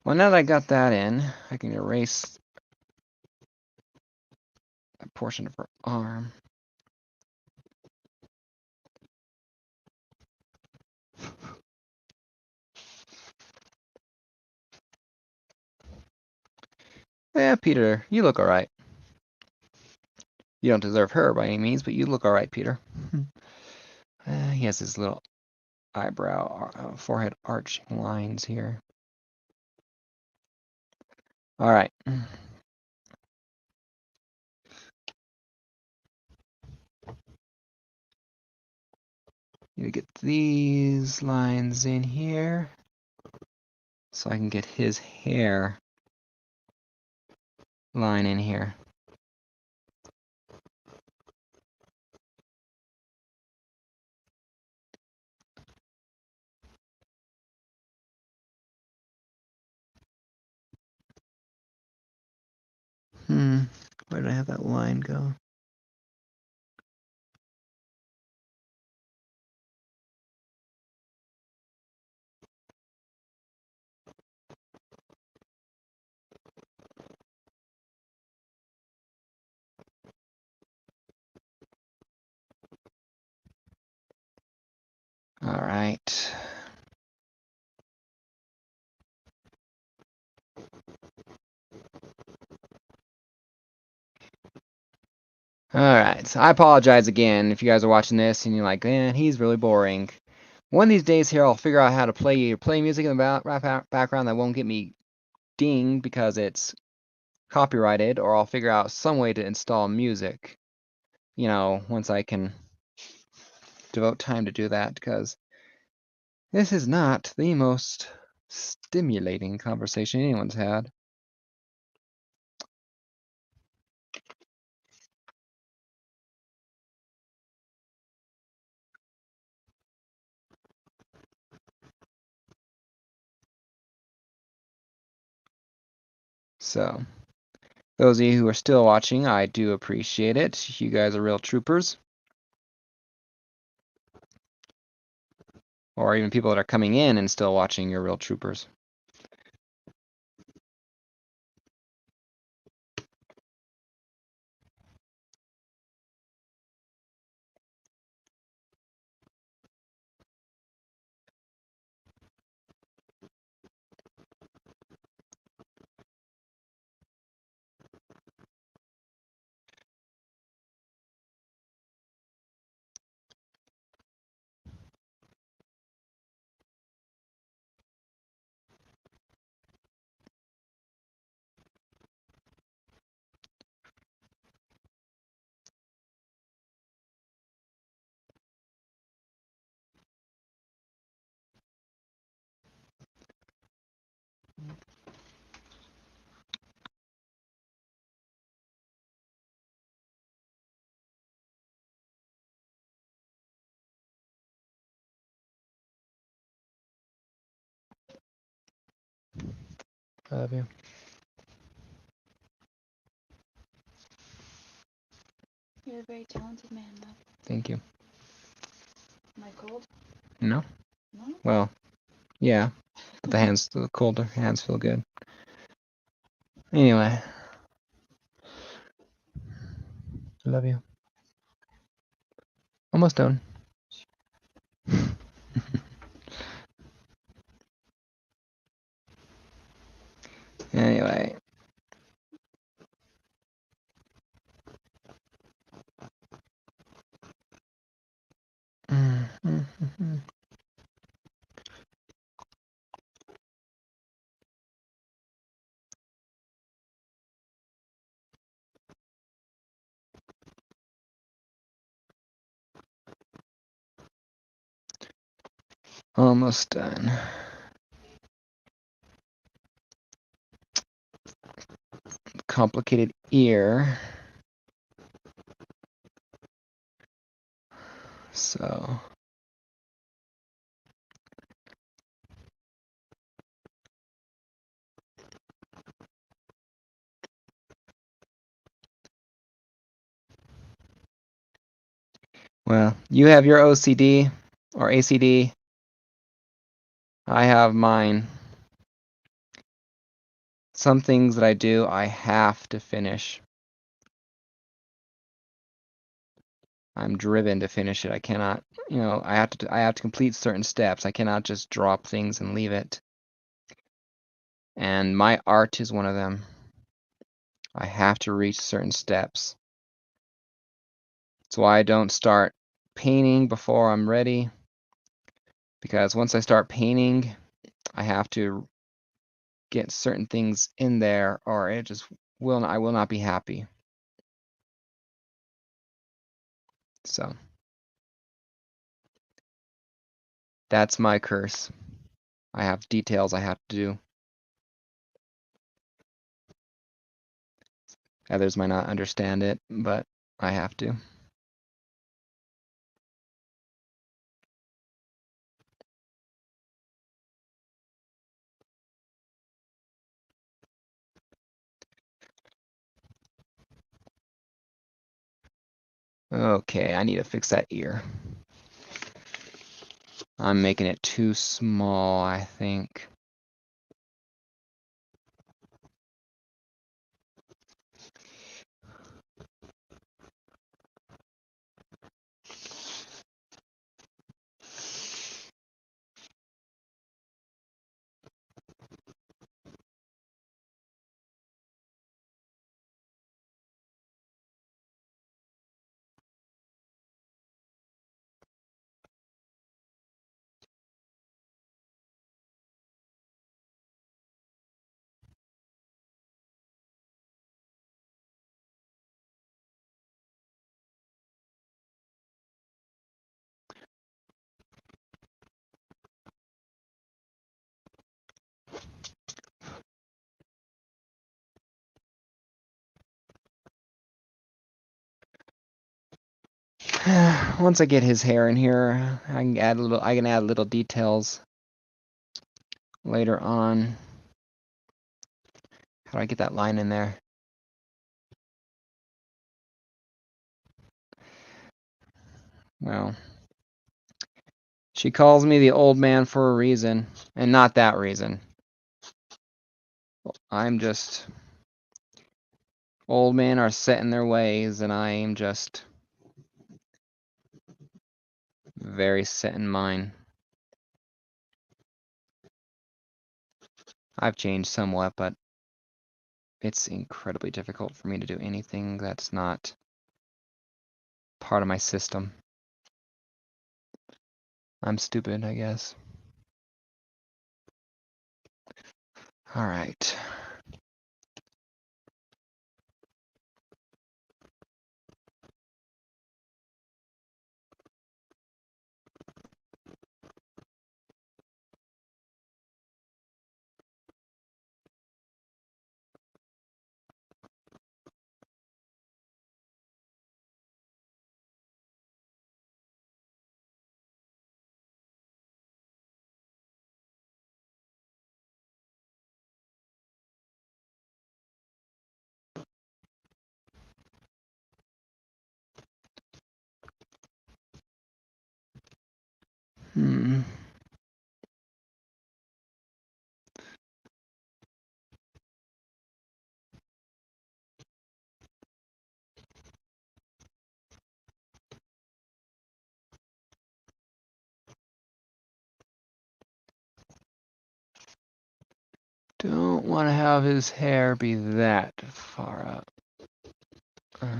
Well, now that I got that in, I can erase a portion of her arm. Yeah, Peter, you look alright. You don't deserve her by any means, but you look alright, Peter. He has his little eyebrow, forehead arching lines here. Alright. Need to get these lines in here so I can get his hair line in here. Where did I have that line go? Alright. Alright, so I apologize again if you guys are watching this and you're like, man, he's really boring. One of these days here, I'll figure out how to play music in the background that won't get me dinged because it's copyrighted, or I'll figure out some way to install music, once I can devote time to do that, because this is not the most stimulating conversation anyone's had. So, those of you who are still watching, I do appreciate it. You guys are real troopers. Or even people that are coming in and still watching, you're real troopers. I love you. You're a very talented man, love. Thank you. Am I cold? No? No? Well, yeah. But the colder hands feel good. Anyway. I love you. Almost done. Anyway. Almost done. Complicated ear. So. Well, you have your OCD or ACD. I have mine. Some things that I do, I have to finish. I'm driven to finish it. I cannot, I have to complete certain steps. I cannot just drop things and leave it. And my art is one of them. I have to reach certain steps. That's why I don't start painting before I'm ready. Because once I start painting, I have to get certain things in there or I will not be happy. So that's my curse. I have details I have to do. Others might not understand it, but I have to. Okay, I need to fix that ear. I'm making it too small, I think. Once I get his hair in here, I can add little details later on. How do I get that line in there? Well, she calls me the old man for a reason, and not that reason. I'm just old men are set in their ways, and I am just very set in mine. I've changed somewhat, but it's incredibly difficult for me to do anything that's not part of my system. I'm stupid, I guess. All right. Hmm. Don't want to have his hair be that far up. Hmm.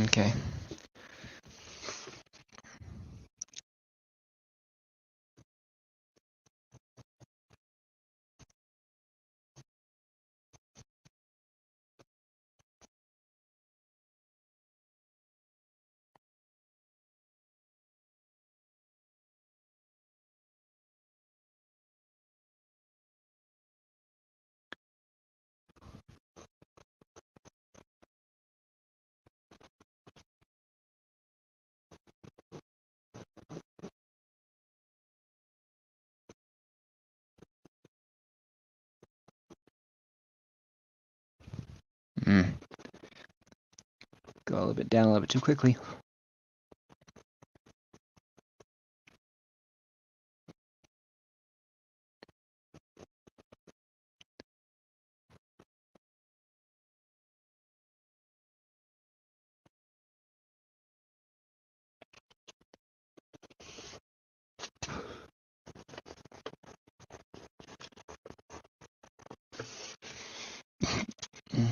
Okay. Hmm. Go a little bit down a little bit too quickly. Hmm.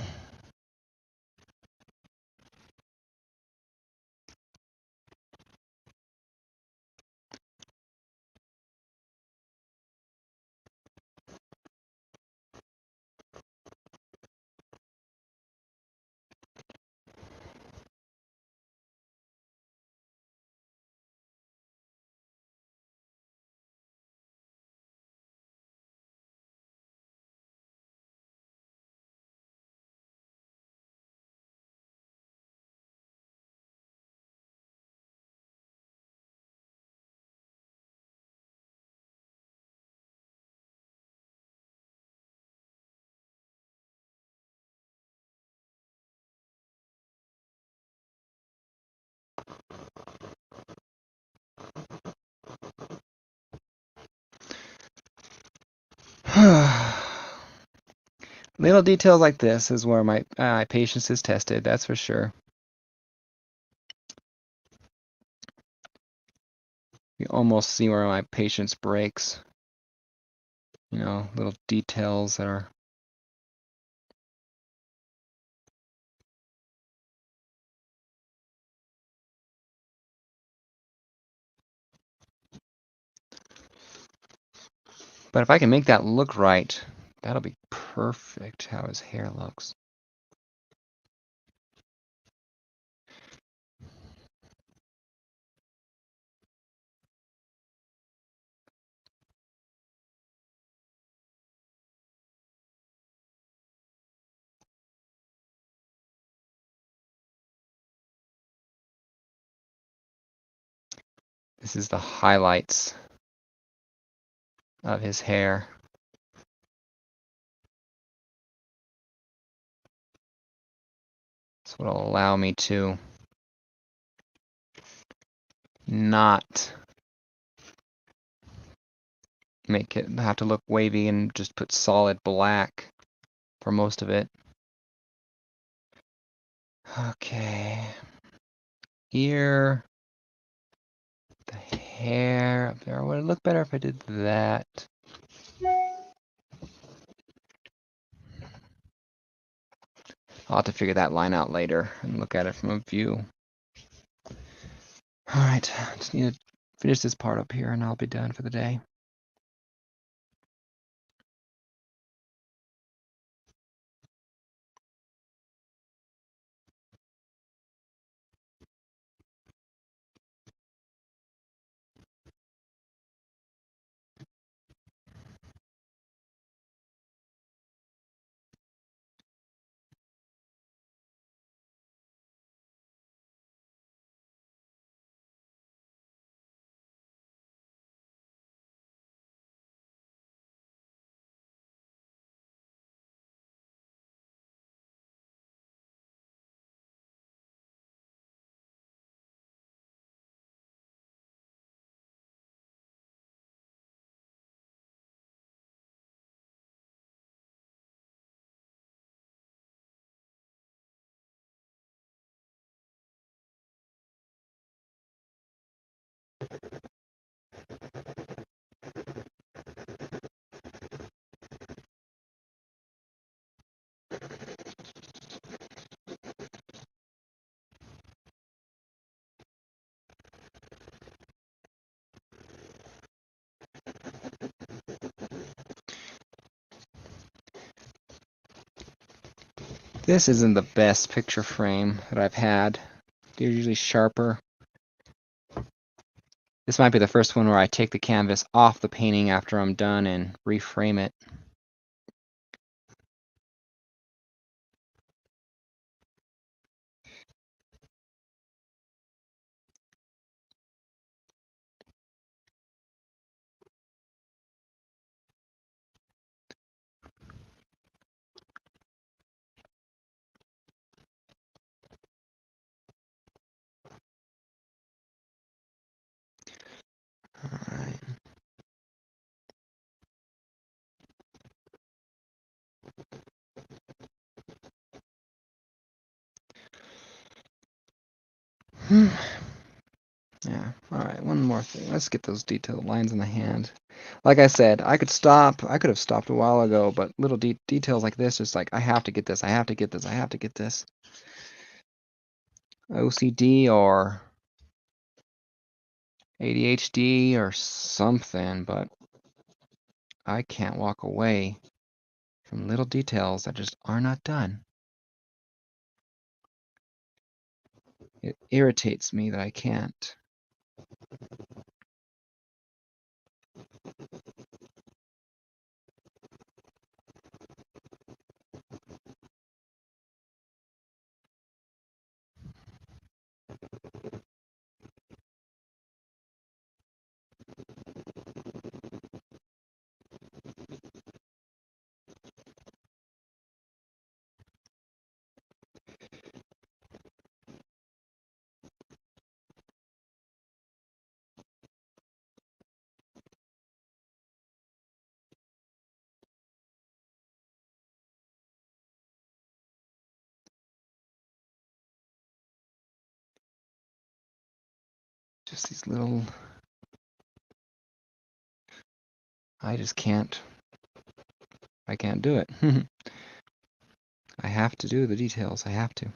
Little details like this is where my patience is tested, that's for sure. You almost see where my patience breaks. You know, little details that are... But if I can make that look right, that'll be perfect how his hair looks. This is the highlights of his hair. This will allow me to not make it have to look wavy and just put solid black for most of it. Okay. Here, the hair up there. Would it look better if I did that? I'll have to figure that line out later and look at it from a view. Alright, just need to finish this part up here and I'll be done for the day. This isn't the best picture frame that I've had. They're usually sharper. This might be the first one where I take the canvas off the painting after I'm done and reframe it. All right. Yeah, all right, one more thing. Let's get those detailed lines in the hand. Like I said, I could have stopped a while ago, but little details like this, just like, I have to get this, I have to get this, I have to get this. OCD or ADHD or something, but I can't walk away from little details that just are not done. It irritates me that I can't. Just these little, I just can't, I can't do it. I have to do the details, I have to.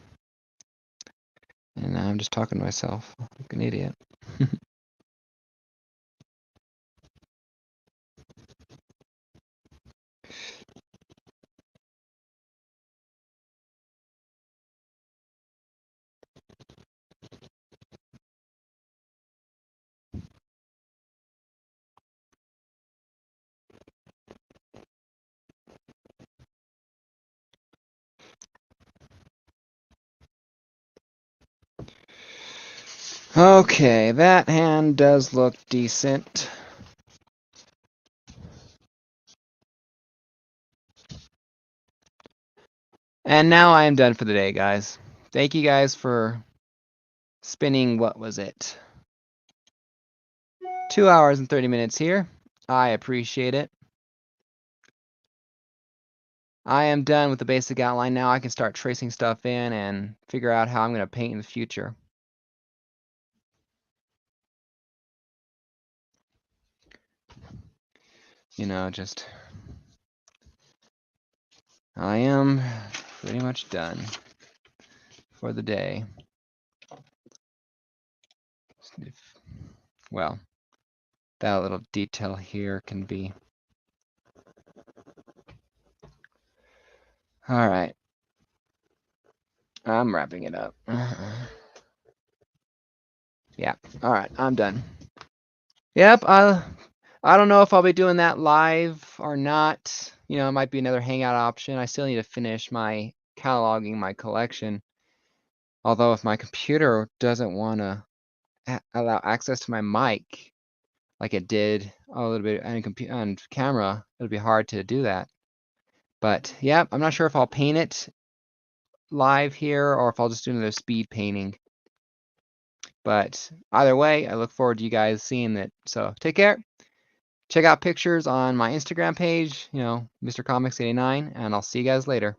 And I'm just talking to myself like an idiot. Okay, that hand does look decent. And now I am done for the day, guys. Thank you guys for spending, what was it? 2 hours and 30 minutes here. I appreciate it. I am done with the basic outline now. I can start tracing stuff in and figure out how I'm going to paint in the future. You know, just, I am pretty much done for the day. Well, that little detail here can be. All right. I'm wrapping it up. Yeah. All right. I'm done. Yep. I don't know if I'll be doing that live or not. You know, it might be another Hangout option. I still need to finish my cataloging my collection. Although if my computer doesn't want to allow access to my mic like it did a little bit on camera, it'll be hard to do that. But yeah, I'm not sure if I'll paint it live here or if I'll just do another speed painting. But either way, I look forward to you guys seeing it. So take care. Check out pictures on my Instagram page, you know, Mr. Comics89, and I'll see you guys later.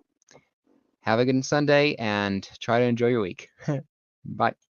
Have a good Sunday and try to enjoy your week. Bye.